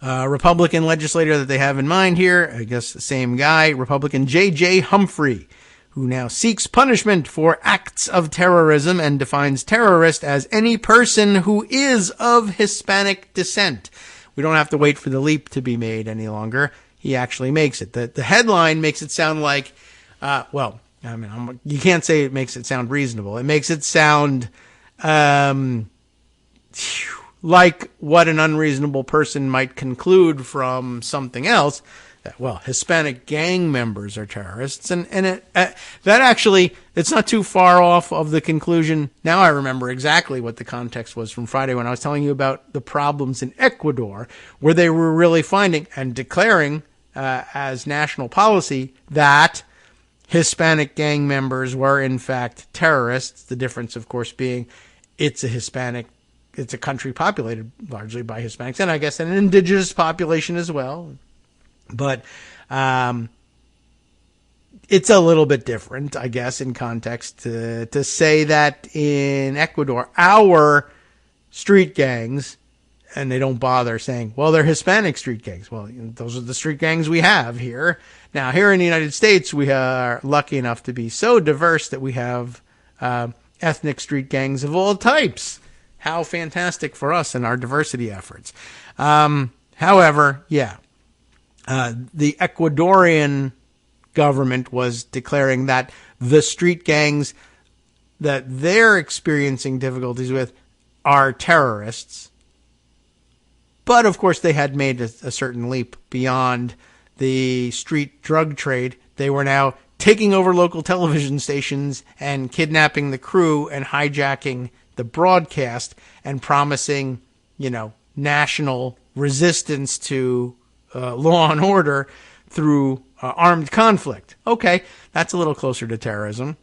Republican legislator that they have in mind here, I guess the same guy, Republican J.J. Humphrey, who now seeks punishment for acts of terrorism and defines terrorist as any person who is of Hispanic descent. We don't have to wait for the leap to be made any longer. He actually makes it. The headline makes it sound like, you can't say it makes it sound reasonable. It makes it sound like what an unreasonable person might conclude from something else, that, well, Hispanic gang members are terrorists. And that actually, it's not too far off of the conclusion. Now I remember exactly what the context was from Friday when I was telling you about the problems in Ecuador, where they were really finding and declaring as national policy that Hispanic gang members were in fact terrorists. The difference, of course, being it's a country populated largely by Hispanics, and I guess an indigenous population as well. But it's a little bit different, I guess, in context to say that in Ecuador, our street gangs, and they don't bother saying, well, they're Hispanic street gangs. Well, those are the street gangs we have here. Now, here in the United States, we are lucky enough to be so diverse that we have ethnic street gangs of all types. How fantastic for us and our diversity efforts. However, the Ecuadorian government was declaring that the street gangs that they're experiencing difficulties with are terrorists. But, of course, they had made a certain leap beyond the street drug trade. They were now taking over local television stations and kidnapping the crew and hijacking the broadcast and promising, national resistance to law and order through armed conflict. Okay, that's a little closer to terrorism.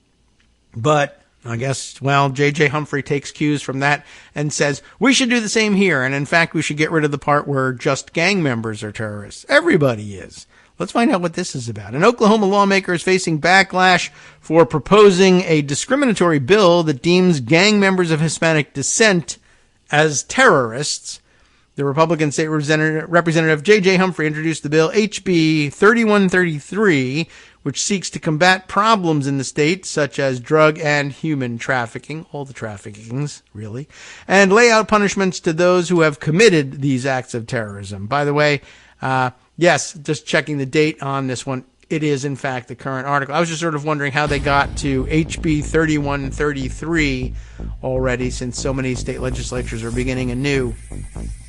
But I guess, J.J. Humphrey takes cues from that and says, we should do the same here. And in fact, we should get rid of the part where just gang members are terrorists. Everybody is. Let's find out what this is about. An Oklahoma lawmaker is facing backlash for proposing a discriminatory bill that deems gang members of Hispanic descent as terrorists. The Republican State Representative J.J. Humphrey introduced the bill HB 3133, which seeks to combat problems in the state, such as drug and human trafficking, all the traffickings, really, and lay out punishments to those who have committed these acts of terrorism. By the way, yes, just checking the date on this one. it is, in fact, the current article. I was just sort of wondering how they got to HB 3133 already, since so many state legislatures are beginning anew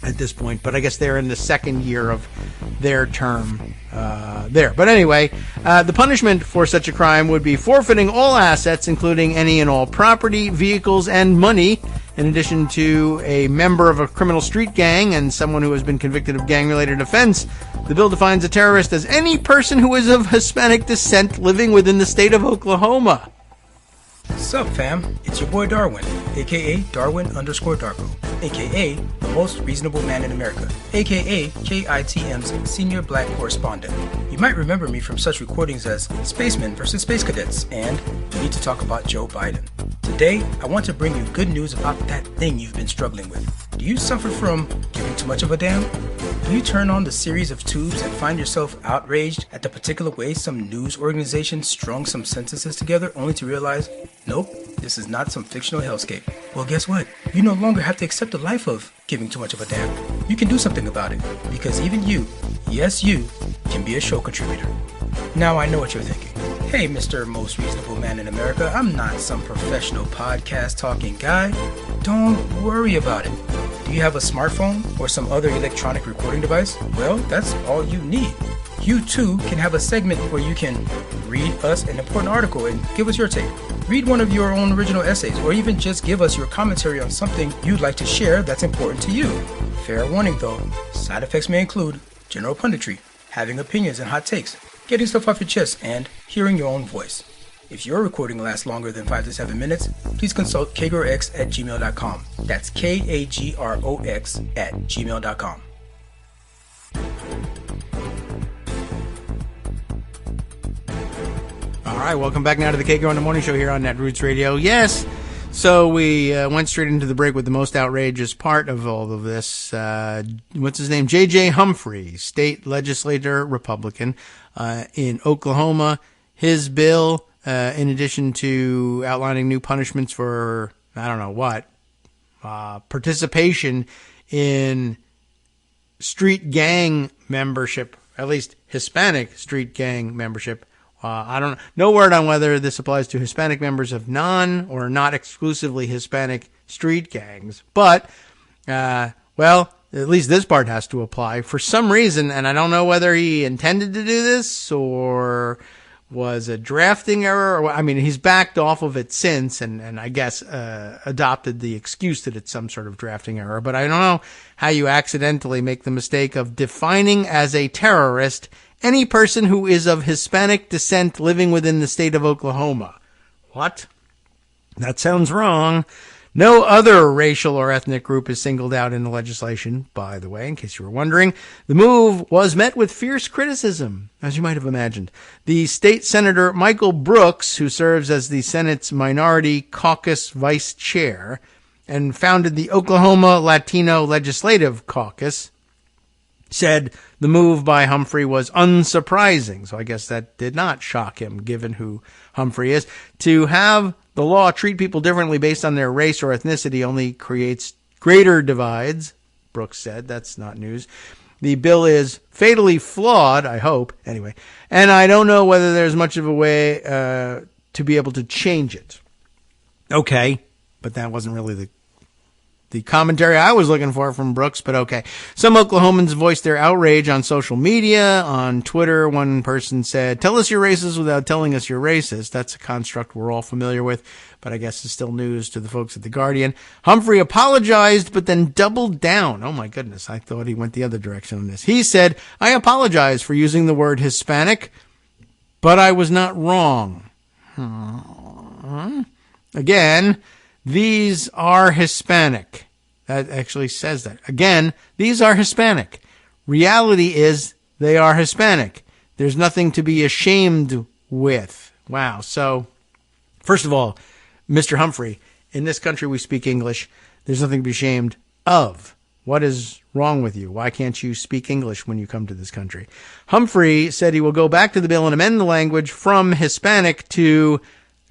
at this point. But I guess they're in the second year of their term there. But anyway, the punishment for such a crime would be forfeiting all assets, including any and all property, vehicles, and money, in addition to a member of a criminal street gang and someone who has been convicted of gang-related offense. The bill defines a terrorist as any person who is of Hispanic descent living within the state of Oklahoma. Sup, fam? It's your boy Darwin, a.k.a. Darwin_Darko, a.k.a. the most reasonable man in America, a.k.a. KITM's senior black correspondent. You might remember me from such recordings as Spacemen vs. Space Cadets and We Need to Talk About Joe Biden. Today, I want to bring you good news about that thing you've been struggling with. Do you suffer from giving too much of a damn? Do you turn on the series of tubes and find yourself outraged at the particular way some news organization strung some sentences together only to realize, nope, this is not some fictional hellscape? Well, guess what? You no longer have to accept the life of giving too much of a damn. You can do something about it, because even you, yes you, can be a show contributor. Now I know what you're thinking. Hey, Mr. Most Reasonable Man in America, I'm not some professional podcast talking guy. Don't worry about it. Do you have a smartphone or some other electronic recording device? Well, that's all you need. You too can have a segment where you can read us an important article and give us your take. Read one of your own original essays, or even just give us your commentary on something you'd like to share that's important to you. Fair warning though, side effects may include general punditry, having opinions and hot takes, getting stuff off your chest, and hearing your own voice. If your recording lasts longer than 5 to 7 minutes, please consult kagrox@gmail.com. That's KAGROX@gmail.com. All right, welcome back now to the Kagro in the Morning Show here on Netroots Radio. Yes, so we went straight into the break with the most outrageous part of all of this. What's his name? J.J. Humphrey, state legislator, Republican, in Oklahoma. His bill, in addition to outlining new punishments for, I don't know what, participation in street gang membership, at least Hispanic street gang membership. I don't know. No word on whether this applies to Hispanic members of non or not exclusively Hispanic street gangs. But, well, at least this part has to apply for some reason. And I don't know whether he intended to do this or was a drafting error. Or, I mean, he's backed off of it since and I guess adopted the excuse that it's some sort of drafting error. But I don't know how you accidentally make the mistake of defining as a terrorist any person who is of Hispanic descent living within the state of Oklahoma. What? That sounds wrong. No other racial or ethnic group is singled out in the legislation, by the way, in case you were wondering. The move was met with fierce criticism, as you might have imagined. The state senator Michael Brooks, who serves as the Senate's Minority Caucus vice chair and founded the Oklahoma Latino Legislative Caucus, said the move by Humphrey was unsurprising. So I guess that did not shock him, given who Humphrey is. To have the law treat people differently based on their race or ethnicity only creates greater divides, Brooks said. That's not news. The bill is fatally flawed, I hope, anyway, and I don't know whether there's much of a way to be able to change it. Okay, but that wasn't really the commentary I was looking for from Brooks, but okay. Some Oklahomans voiced their outrage on social media. On Twitter, one person said, "Tell us you're racist without telling us you're racist." That's a construct we're all familiar with, but I guess it's still news to the folks at The Guardian. Humphrey apologized, but then doubled down. Oh my goodness, I thought he went the other direction on this. He said, "I apologize for using the word Hispanic, but I was not wrong." Again, these are Hispanic. That actually says that. Again, these are Hispanic. Reality is they are Hispanic. There's nothing to be ashamed with. Wow. So, first of all, Mr. Humphrey, in this country we speak English. There's nothing to be ashamed of. What is wrong with you? Why can't you speak English when you come to this country? Humphrey said he will go back to the bill and amend the language from Hispanic to,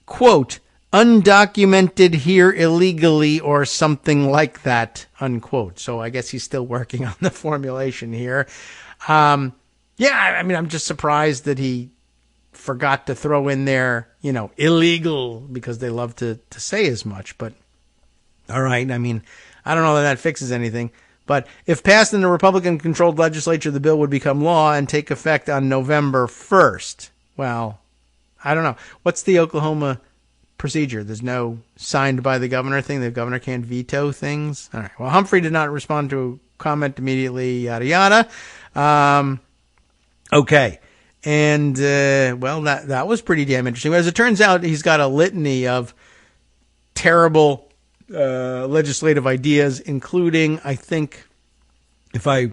quote, undocumented here illegally or something like that, unquote. So I guess he's still working on the formulation here. Yeah, I mean, I'm just surprised that he forgot to throw in there, illegal, because they love to say as much. But all right, I mean, I don't know that fixes anything. But if passed in a Republican-controlled legislature, the bill would become law and take effect on November 1st. Well, I don't know. What's the Oklahoma procedure? There's no signed by the governor thing. The governor can't veto things. All right. Well, Humphrey did not respond to a comment immediately, yada, yada. Okay. And, that was pretty damn interesting. As it turns out, he's got a litany of terrible legislative ideas, including, I think, if I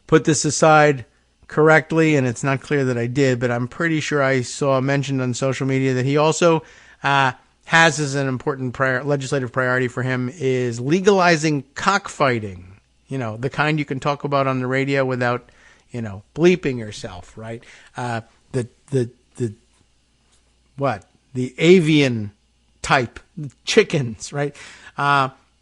put this aside correctly, and it's not clear that I did, but I'm pretty sure I saw mentioned on social media that he also has as an important legislative priority for him is legalizing cockfighting. The kind you can talk about on the radio without, bleeping yourself, right? The avian type chickens, right?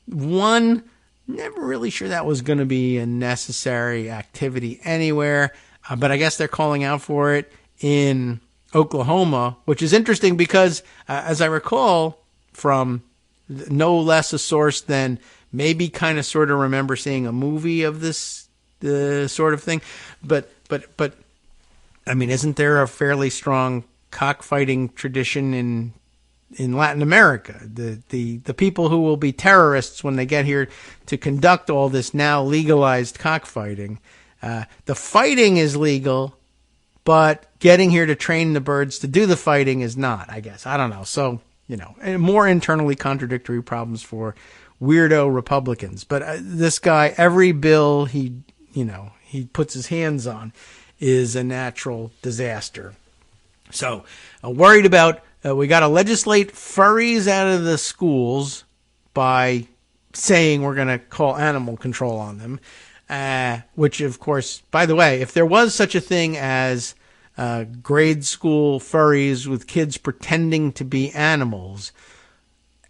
One, never really sure that was going to be a necessary activity anywhere, but I guess they're calling out for it in Oklahoma, which is interesting because, as I recall, from no less a source than maybe kind of sort of remember seeing a movie of this sort of thing, but I mean, isn't there a fairly strong cockfighting tradition in Latin America? The people who will be terrorists when they get here to conduct all this now legalized cockfighting, the fighting is legal, but getting here to train the birds to do the fighting is not, I guess. I don't know. So, more internally contradictory problems for weirdo Republicans. But this guy, every bill he puts his hands on is a natural disaster. So, worried about, we got to legislate furries out of the schools by saying we're going to call animal control on them. Which, of course, by the way, if there was such a thing as grade school furries with kids pretending to be animals,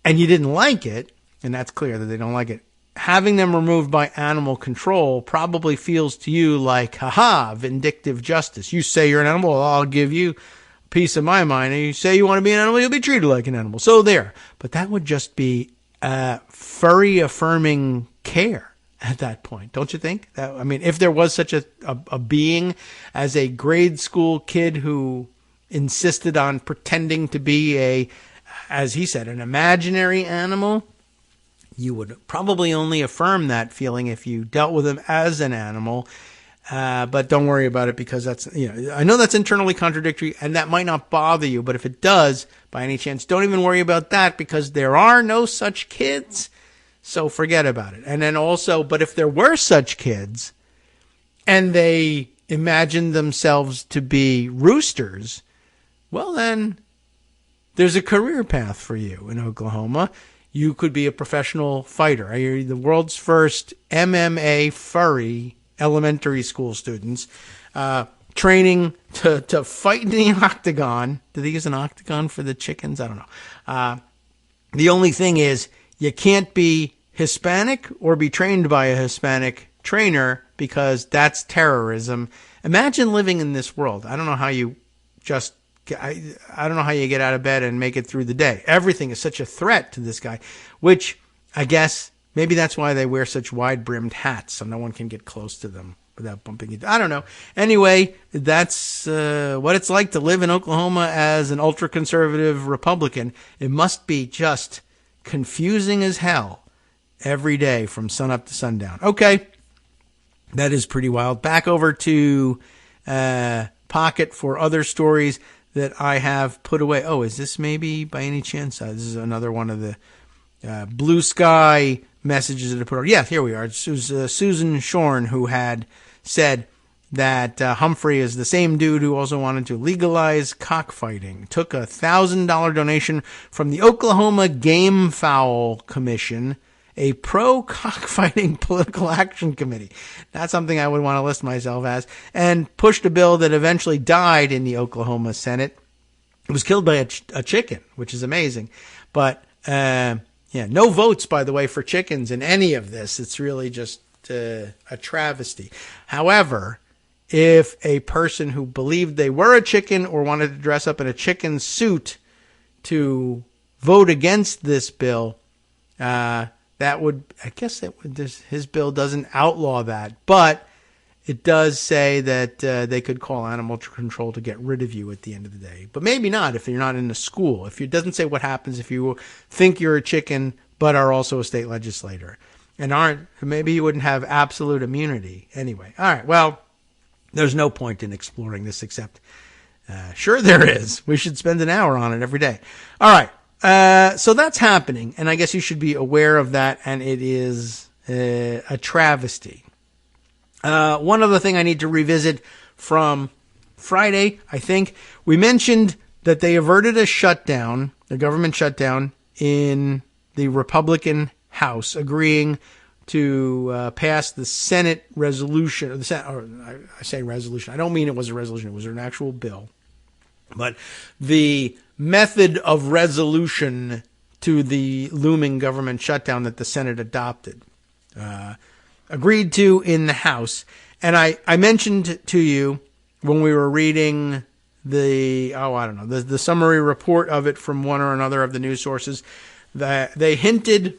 and you didn't like it, and that's clear that they don't like it, having them removed by animal control probably feels to you like, haha, vindictive justice. You say you're an animal, well, I'll give you a piece of my mind. And you say you want to be an animal, you'll be treated like an animal. So there. But that would just be furry affirming care at that point, don't you think? I mean, if there was such a being as a grade school kid who insisted on pretending to be as he said, an imaginary animal, you would probably only affirm that feeling if you dealt with him as an animal. But don't worry about it because that's, I know that's internally contradictory and that might not bother you, but if it does, by any chance, don't even worry about that because there are no such kids. So forget about it. And then also, but if there were such kids and they imagined themselves to be roosters, well, then there's a career path for you in Oklahoma. You could be a professional fighter. You're the world's first MMA furry elementary school students, training to fight in the octagon. Do they use an octagon for the chickens? I don't know. The only thing is you can't be Hispanic or be trained by a Hispanic trainer because that's terrorism. Imagine living in this world. I don't know how you I don't know how you get out of bed and make it through the day. Everything is such a threat to this guy, which I guess maybe that's why they wear such wide-brimmed hats so no one can get close to them without bumping into. I don't know. Anyway, that's what it's like to live in Oklahoma as an ultra-conservative Republican. It must be just confusing as hell every day from sunup to sundown. Okay, that is pretty wild. Back over to Pocket for other stories that I have put away. Oh, is this maybe by any chance? This is another one of the blue sky messages that I put out. Yeah, here we are. It was Susan Shorn who had said that Humphrey is the same dude who also wanted to legalize cockfighting. Took a $1,000 donation from the Oklahoma Game Fowl Commission, a pro-cockfighting political action committee. That's something I would want to list myself as. And pushed a bill that eventually died in the Oklahoma Senate. It was killed by a chicken, which is amazing. But, no votes, by the way, for chickens in any of this. It's really just a travesty. However, if a person who believed they were a chicken or wanted to dress up in a chicken suit to vote against this bill, his bill doesn't outlaw that, but it does say that they could call animal control to get rid of you at the end of the day. But maybe not if you're not in a school. If it doesn't say what happens if you think you're a chicken but are also a state legislator and maybe you wouldn't have absolute immunity. Anyway, all right, well, there's no point in exploring this except, sure there is. We should spend an hour on it every day. All right. So that's happening, and I guess you should be aware of that, and it is a travesty. One other thing I need to revisit from Friday, I think, we mentioned that they averted a shutdown, a government shutdown, in the Republican House, agreeing to pass the Senate resolution, I say resolution, I don't mean it was a resolution, it was an actual bill, but the method of resolution to the looming government shutdown that the Senate adopted, agreed to in the House. And I mentioned to you when we were reading the summary report of it from one or another of the news sources, that they hinted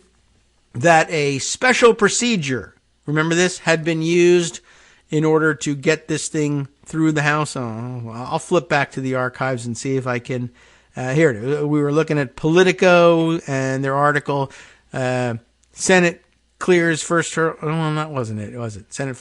that a special procedure, remember this, had been used in order to get this thing through the House. I'll flip back to the archives and see if I can. Here it is. We were looking at Politico and their article, Senate clears first hurdle. Oh, well, that wasn't it, was it? Senate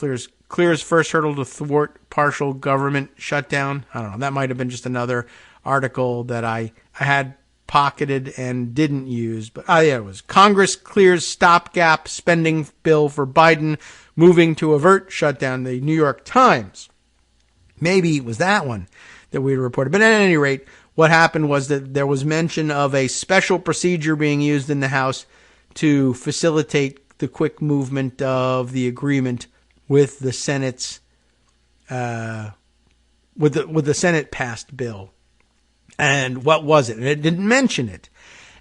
clears first hurdle to thwart partial government shutdown. I don't know. That might have been just another article that I had pocketed and didn't use. But it was Congress clears stopgap spending bill for Biden, moving to avert shutdown. The New York Times. Maybe it was that one that we reported. But at any rate, what happened was that there was mention of a special procedure being used in the House to facilitate the quick movement of the agreement with the Senate's with the Senate passed bill. And what was it? And it didn't mention it.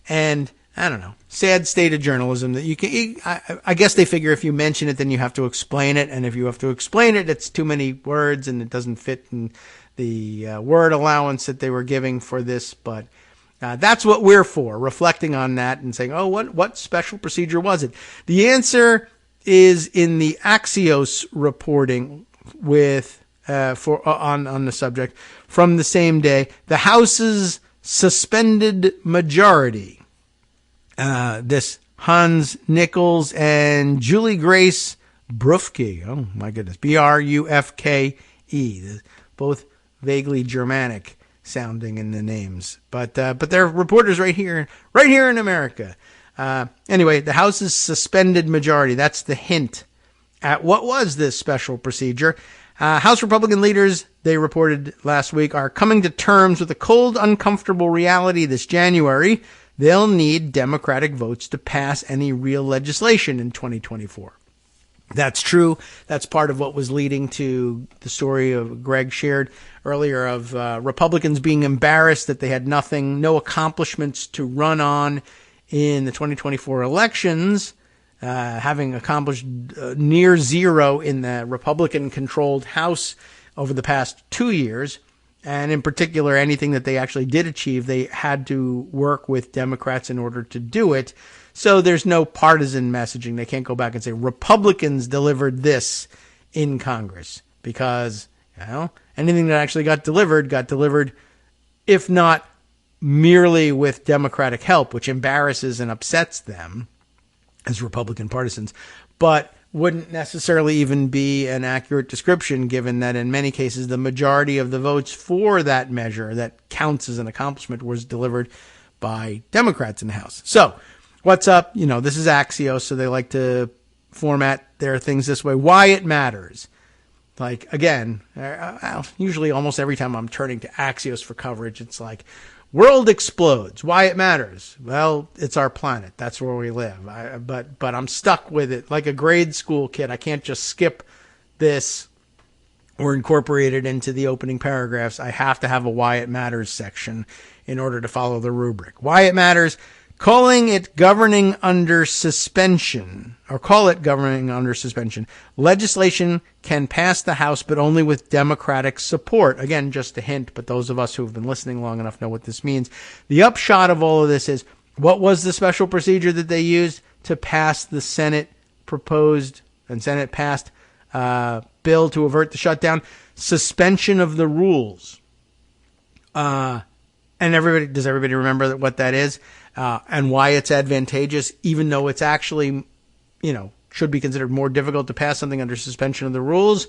And I don't know. Sad state of journalism that I guess they figure if you mention it, then you have to explain it. And if you have to explain it, it's too many words and it doesn't fit in the word allowance that they were giving for this. But that's what we're for, reflecting on that and saying, oh, what special procedure was it? The answer is in the Axios reporting with on the subject from the same day. The House's suspended majority, this Hans Nichols and Julie Grace Brufke, oh my goodness, Brufke, both vaguely Germanic sounding in the names, but they're reporters right here in America. Anyway, the House's suspended majority, that's the hint at what was this special procedure. House Republican leaders, they reported last week, are coming to terms with a cold, uncomfortable reality this January. They'll need Democratic votes to pass any real legislation in 2024. That's true. That's part of what was leading to the story of Greg shared earlier of Republicans being embarrassed that they had no accomplishments to run on in the 2024 elections, having accomplished near zero in the Republican-controlled House over the past 2 years. And in particular, anything that they actually did achieve, they had to work with Democrats in order to do it. So there's no partisan messaging. They can't go back and say Republicans delivered this in Congress because, anything that actually got delivered, if not merely with Democratic help, which embarrasses and upsets them as Republican partisans, but wouldn't necessarily even be an accurate description, given that in many cases the majority of the votes for that measure that counts as an accomplishment was delivered by Democrats in the House. So what's up? This is Axios, so they like to format their things this way. Why it matters. Like, again, usually almost every time I'm turning to Axios for coverage, it's like, world explodes. Why it matters? Well, it's our planet. That's where we live. But I'm stuck with it like a grade school kid. I can't just skip this or incorporate it into the opening paragraphs. I have to have a why it matters section in order to follow the rubric. Why it matters. calling it governing under suspension, or call it governing under suspension. Legislation can pass the House, but only with Democratic support. Again, just a hint, but those of us who have been listening long enough know what this means. The upshot of all of this is, what was the special procedure that they used to pass the Senate proposed and Senate passed bill to avert the shutdown? Suspension of the rules. And does everybody remember what that is? And why it's advantageous, even though it's actually, should be considered more difficult to pass something under suspension of the rules.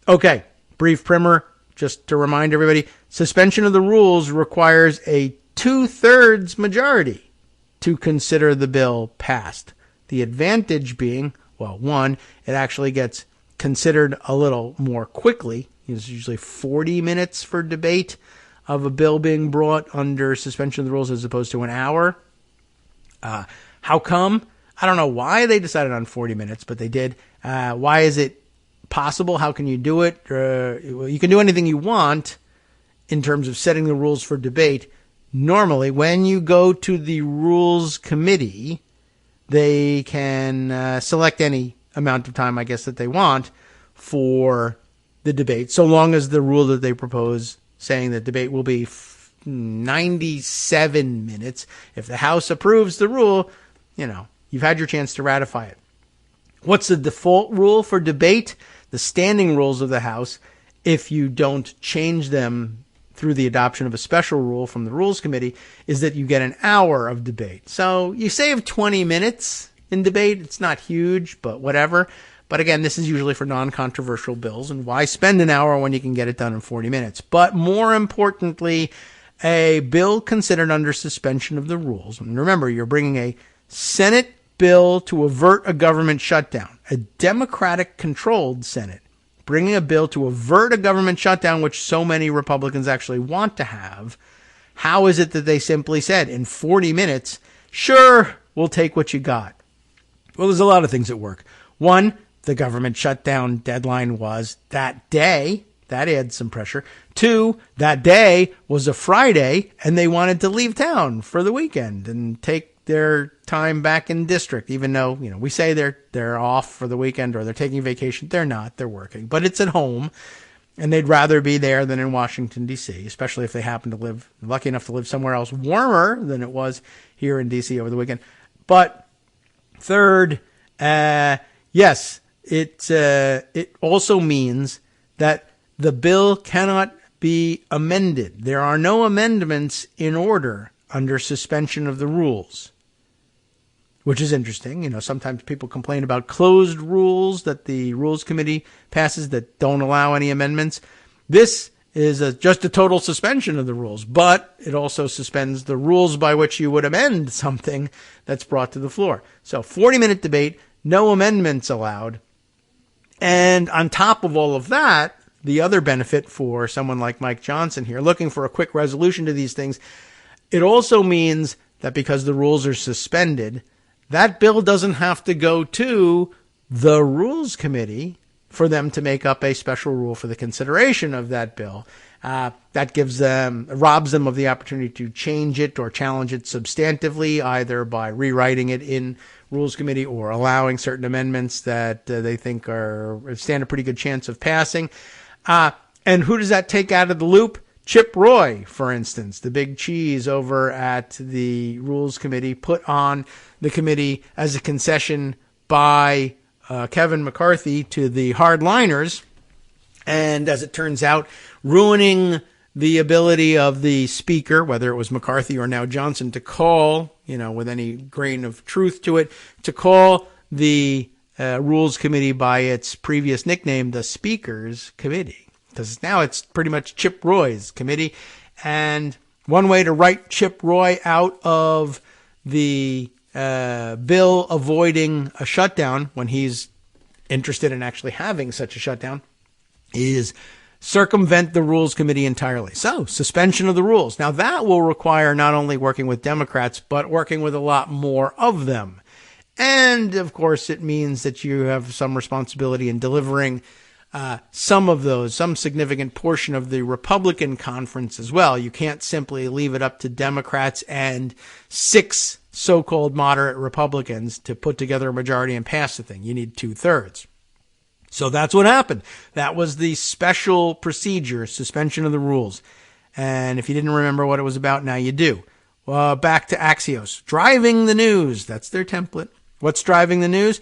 Okay, brief primer, just to remind everybody, suspension of the rules requires a 2/3 majority to consider the bill passed. The advantage being, well, one, it actually gets considered a little more quickly. It's usually 40 minutes for debate of a bill being brought under suspension of the rules as opposed to an hour. How come? I don't know why they decided on 40 minutes, but they did. Why is it possible? How can you do it? Well, you can do anything you want in terms of setting the rules for debate. Normally, when you go to the Rules Committee, they can select any amount of time, I guess, that they want for the debate, so long as the rule that they propose saying that debate will be 97 minutes. If the House approves the rule, you've had your chance to ratify it. What's the default rule for debate? The standing rules of the House, if you don't change them through the adoption of a special rule from the Rules Committee, is that you get an hour of debate. So you save 20 minutes in debate. It's not huge, but whatever. But again, this is usually for non-controversial bills, and why spend an hour when you can get it done in 40 minutes? But more importantly, a bill considered under suspension of the rules. And remember, you're bringing a Senate bill to avert a government shutdown, a Democratic-controlled Senate, bringing a bill to avert a government shutdown, which so many Republicans actually want to have. How is it that they simply said, in 40 minutes, sure, we'll take what you got? Well, there's a lot of things at work. One, the government shutdown deadline was that day. That adds some pressure. Two, that day was a Friday, and they wanted to leave town for the weekend and take their time back in district, even though, we say they're off for the weekend or they're taking vacation. They're not. They're working. But it's at home, and they'd rather be there than in Washington, D.C., especially if they happen to live, lucky enough to live somewhere else warmer than it was here in D.C. over the weekend. But third, yes, it also means that the bill cannot be amended. There are no amendments in order under suspension of the rules, which is interesting. Sometimes people complain about closed rules that the Rules Committee passes that don't allow any amendments. This is just a total suspension of the rules, but it also suspends the rules by which you would amend something that's brought to the floor. So 40-minute debate, no amendments allowed. And on top of all of that, the other benefit for someone like Mike Johnson here, looking for a quick resolution to these things, it also means that because the rules are suspended, that bill doesn't have to go to the Rules Committee for them to make up a special rule for the consideration of that bill. That robs them of the opportunity to change it or challenge it substantively, either by rewriting it in Rules Committee or allowing certain amendments that they think stand a pretty good chance of passing. And who does that take out of the loop? Chip Roy, for instance, the big cheese over at the Rules Committee, put on the committee as a concession by Kevin McCarthy to the hardliners, and as it turns out, ruining the ability of the speaker, whether it was McCarthy or now Johnson, to call, with any grain of truth to it, to call the Rules Committee by its previous nickname, the Speaker's Committee. Because now it's pretty much Chip Roy's committee. And one way to write Chip Roy out of the bill avoiding a shutdown, when he's interested in actually having such a shutdown, is circumvent the Rules Committee entirely. So, suspension of the rules. Now, that will require not only working with Democrats, but working with a lot more of them. And, of course, it means that you have some responsibility in delivering some significant portion of the Republican conference as well. You can't simply leave it up to Democrats and 6 so-called moderate Republicans to put together a majority and pass the thing. You need 2/3. So that's what happened. That was the special procedure, suspension of the rules. And if you didn't remember what it was about, now you do. Back to Axios. Driving the news. That's their template. What's driving the news?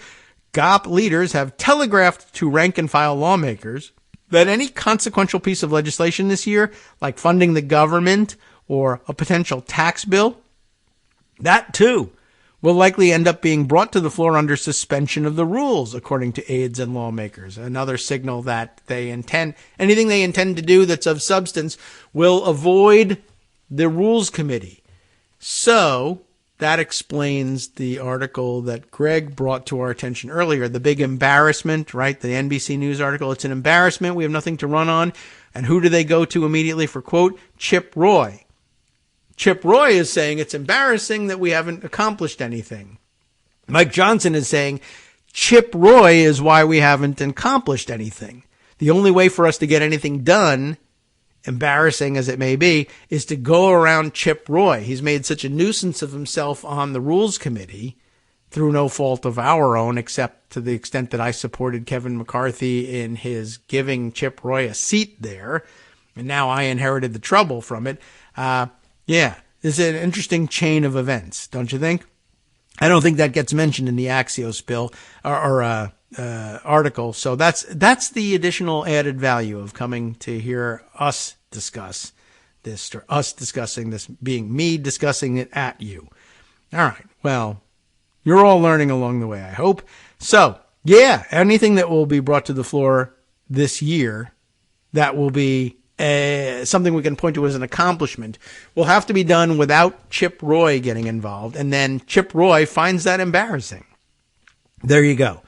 GOP leaders have telegraphed to rank-and-file lawmakers that any consequential piece of legislation this year, like funding the government or a potential tax bill, that too will likely end up being brought to the floor under suspension of the rules, according to aides and lawmakers. Another signal that anything they intend to do that's of substance will avoid the Rules Committee. So that explains the article that Greg brought to our attention earlier, the big embarrassment, right? The NBC News article. It's an embarrassment. We have nothing to run on. And who do they go to immediately for quote? Chip Roy. Chip Roy is saying it's embarrassing that we haven't accomplished anything. Mike Johnson is saying Chip Roy is why we haven't accomplished anything. The only way for us to get anything done, embarrassing as it may be, is to go around Chip Roy. He's made such a nuisance of himself on the Rules Committee through no fault of our own, except to the extent that I supported Kevin McCarthy in his giving Chip Roy a seat there. And now I inherited the trouble from it. Yeah, it's an interesting chain of events, don't you think? I don't think that gets mentioned in the Axios bill or article. So that's the additional added value of coming to hear us discuss this, or us discussing this, being me discussing it at you. All right. Well, you're all learning along the way, I hope. So, yeah, anything that will be brought to the floor this year that will be something we can point to as an accomplishment will have to be done without Chip Roy getting involved. And then Chip Roy finds that embarrassing. There you go.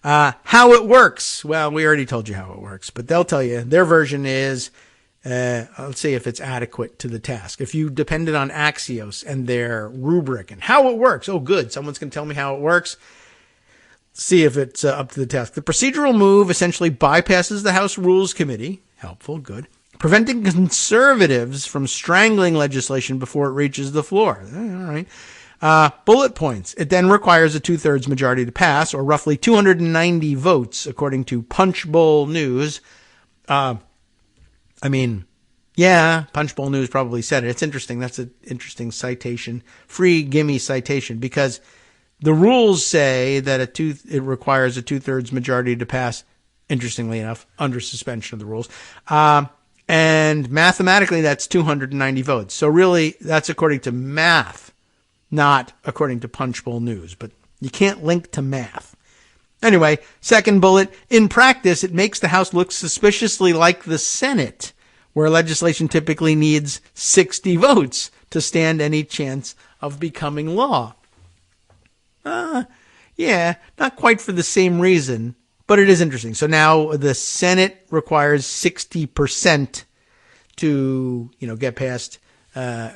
How it works. Well, we already told you how it works, but they'll tell you their version is, let's see if it's adequate to the task. If you depended on Axios and their rubric and how it works. Oh, good. Someone's going to tell me how it works. See if it's up to the task. The procedural move essentially bypasses the House Rules Committee. Helpful. Good. Preventing conservatives from strangling legislation before it reaches the floor. All right. Bullet points. It then requires a 2/3 majority to pass, or roughly 290 votes, according to Punchbowl News. Punchbowl News probably said it. It's interesting. That's an interesting citation. Free gimme citation, because the rules say that it requires a 2/3 majority to pass, interestingly enough, under suspension of the rules. And mathematically, that's 290 votes. So really, that's according to math, not according to Punchbowl News. But you can't link to math. Anyway, second bullet. In practice, it makes the House look suspiciously like the Senate, where legislation typically needs 60 votes to stand any chance of becoming law. Yeah, not quite for the same reason. But it is interesting. So now the Senate requires 60% to, get past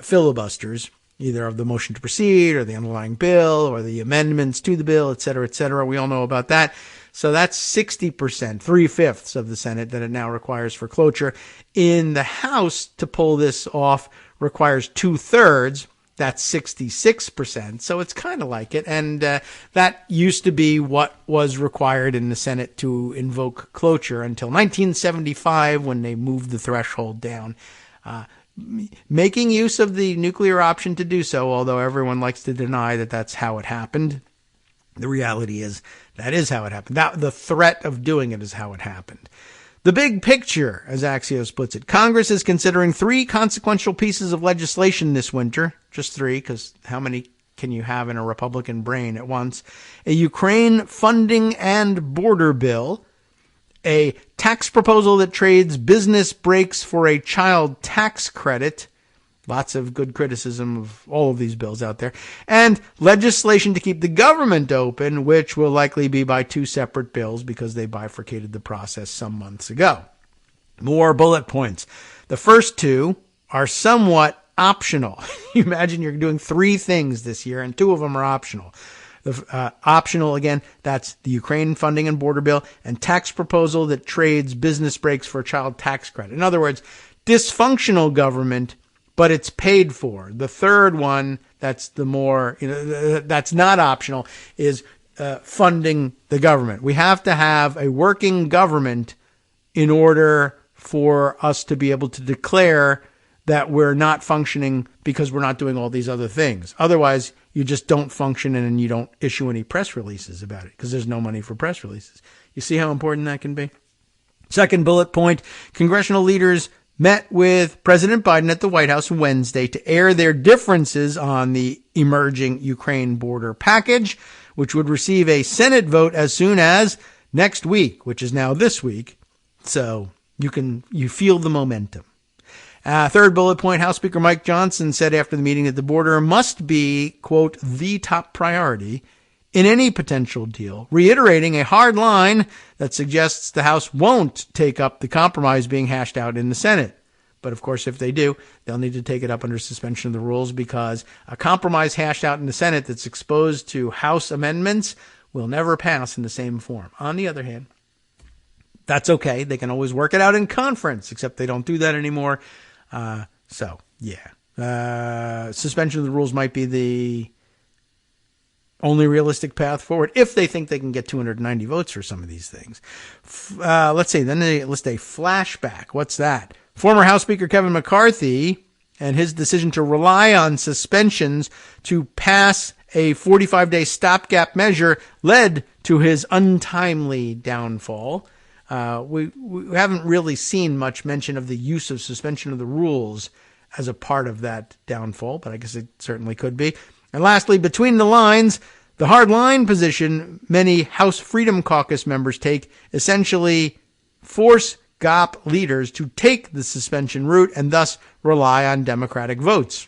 filibusters, either of the motion to proceed or the underlying bill or the amendments to the bill, et cetera, et cetera. We all know about that. So that's 60%, 3/5 of the Senate that it now requires for cloture. In the House, to pull this off requires 2/3. That's 66%. So it's kind of like it. And that used to be what was required in the Senate to invoke cloture until 1975, when they moved the threshold down, making use of the nuclear option to do so, although everyone likes to deny that that's how it happened. The reality is that is how it happened. The threat of doing it is how it happened. The big picture, as Axios puts it, Congress is considering 3 consequential pieces of legislation this winter. Just 3, because how many can you have in a Republican brain at once? A Ukraine funding and border bill, a tax proposal that trades business breaks for a child tax credit. Lots of good criticism of all of these bills out there. And legislation to keep the government open, which will likely be by 2 separate bills because they bifurcated the process some months ago. More bullet points. The first 2 are somewhat optional. You imagine you're doing 3 things this year and 2 of them are optional. The optional, again, that's the Ukraine funding and border bill, and tax proposal that trades business breaks for a child tax credit. In other words, dysfunctional government, but it's paid for. The third one, that's the more, that's not optional, is funding the government. We have to have a working government in order for us to be able to declare that we're not functioning because we're not doing all these other things. Otherwise, you just don't function and you don't issue any press releases about it because there's no money for press releases. You see how important that can be? Second bullet point, congressional leaders met with President Biden at the White House Wednesday to air their differences on the emerging Ukraine border package, which would receive a Senate vote as soon as next week, which is now this week. So you feel the momentum. Third bullet point, House Speaker Mike Johnson said after the meeting that the border must be, quote, the top priority in any potential deal, reiterating a hard line that suggests the House won't take up the compromise being hashed out in the Senate. But of course, if they do, they'll need to take it up under suspension of the rules because a compromise hashed out in the Senate that's exposed to House amendments will never pass in the same form. On the other hand, that's okay. They can always work it out in conference, except they don't do that anymore. Suspension of the rules might be the only realistic path forward if they think they can get 290 votes for some of these things. Let's see. Then they list a flashback. What's that? Former House Speaker Kevin McCarthy and his decision to rely on suspensions to pass a 45-day stopgap measure led to his untimely downfall. We haven't really seen much mention of the use of suspension of the rules as a part of that downfall, but I guess it certainly could be. And lastly, between the lines, the hard line position many House Freedom Caucus members take essentially force GOP leaders to take the suspension route and thus rely on Democratic votes.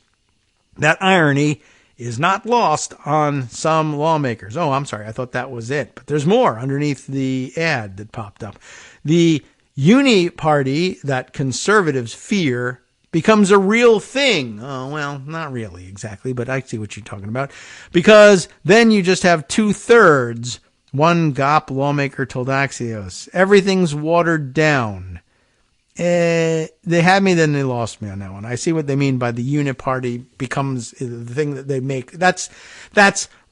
That irony is not lost on some lawmakers. Oh, I'm sorry. I thought that was it. But there's more underneath the ad that popped up. The uni party that conservatives fear becomes a real thing. Oh, well, not really exactly, but I see what you're talking about. Because then you just have 2/3. One GOP lawmaker told Axios, everything's watered down. They had me, then they lost me on that one. I see what they mean by the uniparty becomes the thing that they make. That's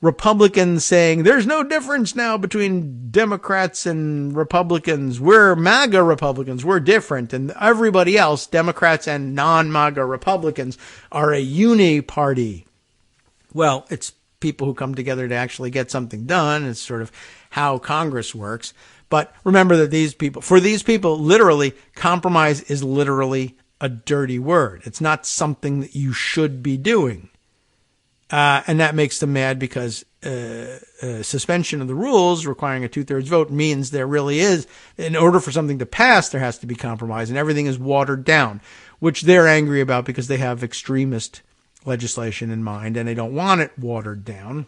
Republicans saying there's no difference now between Democrats and Republicans. We're MAGA Republicans. We're different. And everybody else, Democrats and non-MAGA Republicans, are a uniparty. Well, it's people who come together to actually get something done. It's sort of how Congress works. But remember that for these people, literally, compromise is literally a dirty word. It's not something that you should be doing. And that makes them mad because suspension of the rules requiring a 2/3 vote means there really is, in order for something to pass, there has to be compromise, and everything is watered down, which they're angry about because they have extremist legislation in mind and they don't want it watered down.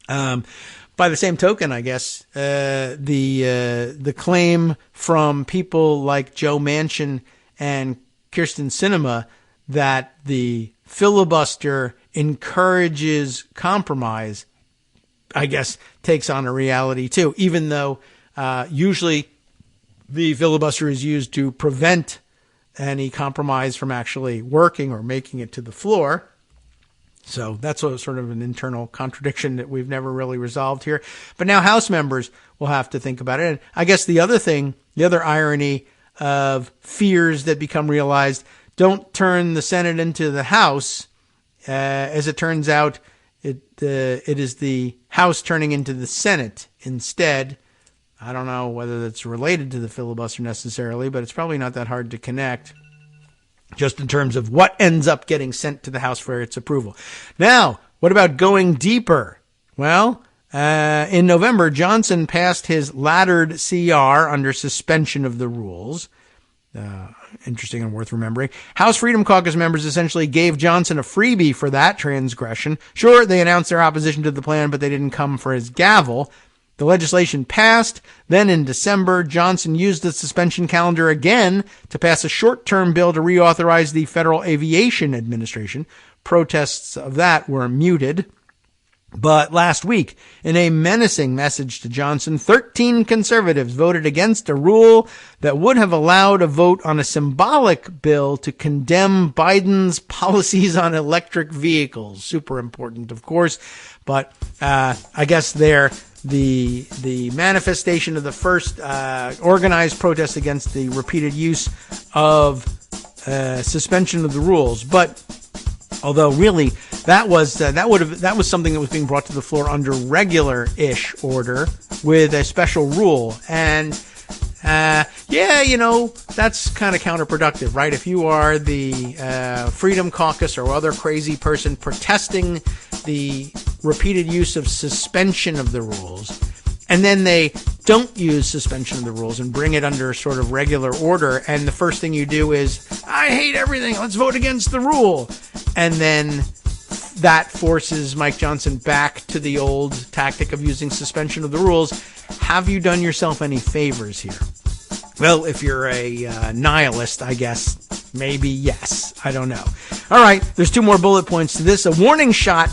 By the same token, I guess, the claim from people like Joe Manchin and Kyrsten Sinema that the filibuster encourages compromise, I guess, takes on a reality too, even though usually the filibuster is used to prevent any compromise from actually working or making it to the floor. So that's sort of an internal contradiction that we've never really resolved here. But now House members will have to think about it. And I guess the other irony of fears that become realized, don't turn the Senate into the House. As it turns out, it is the House turning into the Senate instead. I don't know whether that's related to the filibuster necessarily, but it's probably not that hard to connect. Just in terms of what ends up getting sent to the House for its approval. Now, what about going deeper? Well, in November, Johnson passed his laddered CR under suspension of the rules. Interesting and worth remembering. House Freedom Caucus members essentially gave Johnson a freebie for that transgression. Sure, they announced their opposition to the plan, but they didn't come for his gavel. The legislation passed. Then in December, Johnson used the suspension calendar again to pass a short-term bill to reauthorize the Federal Aviation Administration. Protests of that were muted. But last week, in a menacing message to Johnson, 13 conservatives voted against a rule that would have allowed a vote on a symbolic bill to condemn Biden's policies on electric vehicles. Super important, of course. But I guess they're the manifestation of the first organized protest against the repeated use of suspension of the rules. But although really that was something that was being brought to the floor under regular-ish order with a special rule. And that's kind of counterproductive, right? If you are the Freedom Caucus or other crazy person protesting the repeated use of suspension of the rules, and then they don't use suspension of the rules and bring it under sort of regular order, and the first thing you do is, I hate everything, let's vote against the rule. And then that forces Mike Johnson back to the old tactic of using suspension of the rules. Have you done yourself any favors here? Well, if you're a nihilist, I guess, maybe yes. I don't know. All right, there's two more bullet points to this. A warning shot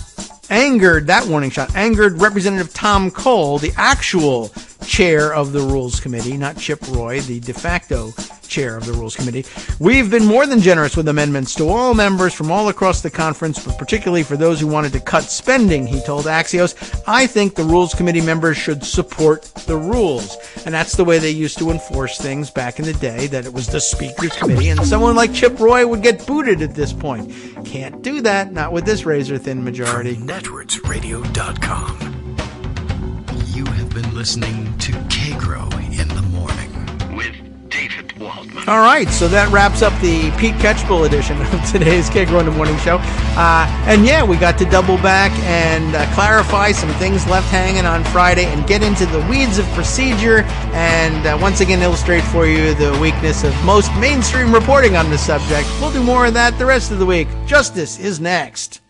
angered Representative Tom Cole, the actual chair of the Rules Committee, not Chip Roy, the de facto chair of the Rules Committee. We've been more than generous with amendments to all members from all across the conference, but particularly for those who wanted to cut spending, he told Axios. I think the Rules Committee members should support the rules. And that's the way they used to enforce things back in the day, that it was the Speaker's Committee, and someone like Chip Roy would get booted at this point. Can't do that, not with this razor-thin majority. From networksradio.com. You have been listening to Kagro in the Morning with David Waldman. All right, so that wraps up the Pete Catchbull edition of today's Kagro in the Morning show. We got to double back and clarify some things left hanging on Friday and get into the weeds of procedure and once again illustrate for you the weakness of most mainstream reporting on the subject. We'll do more of that the rest of the week. Justice is next.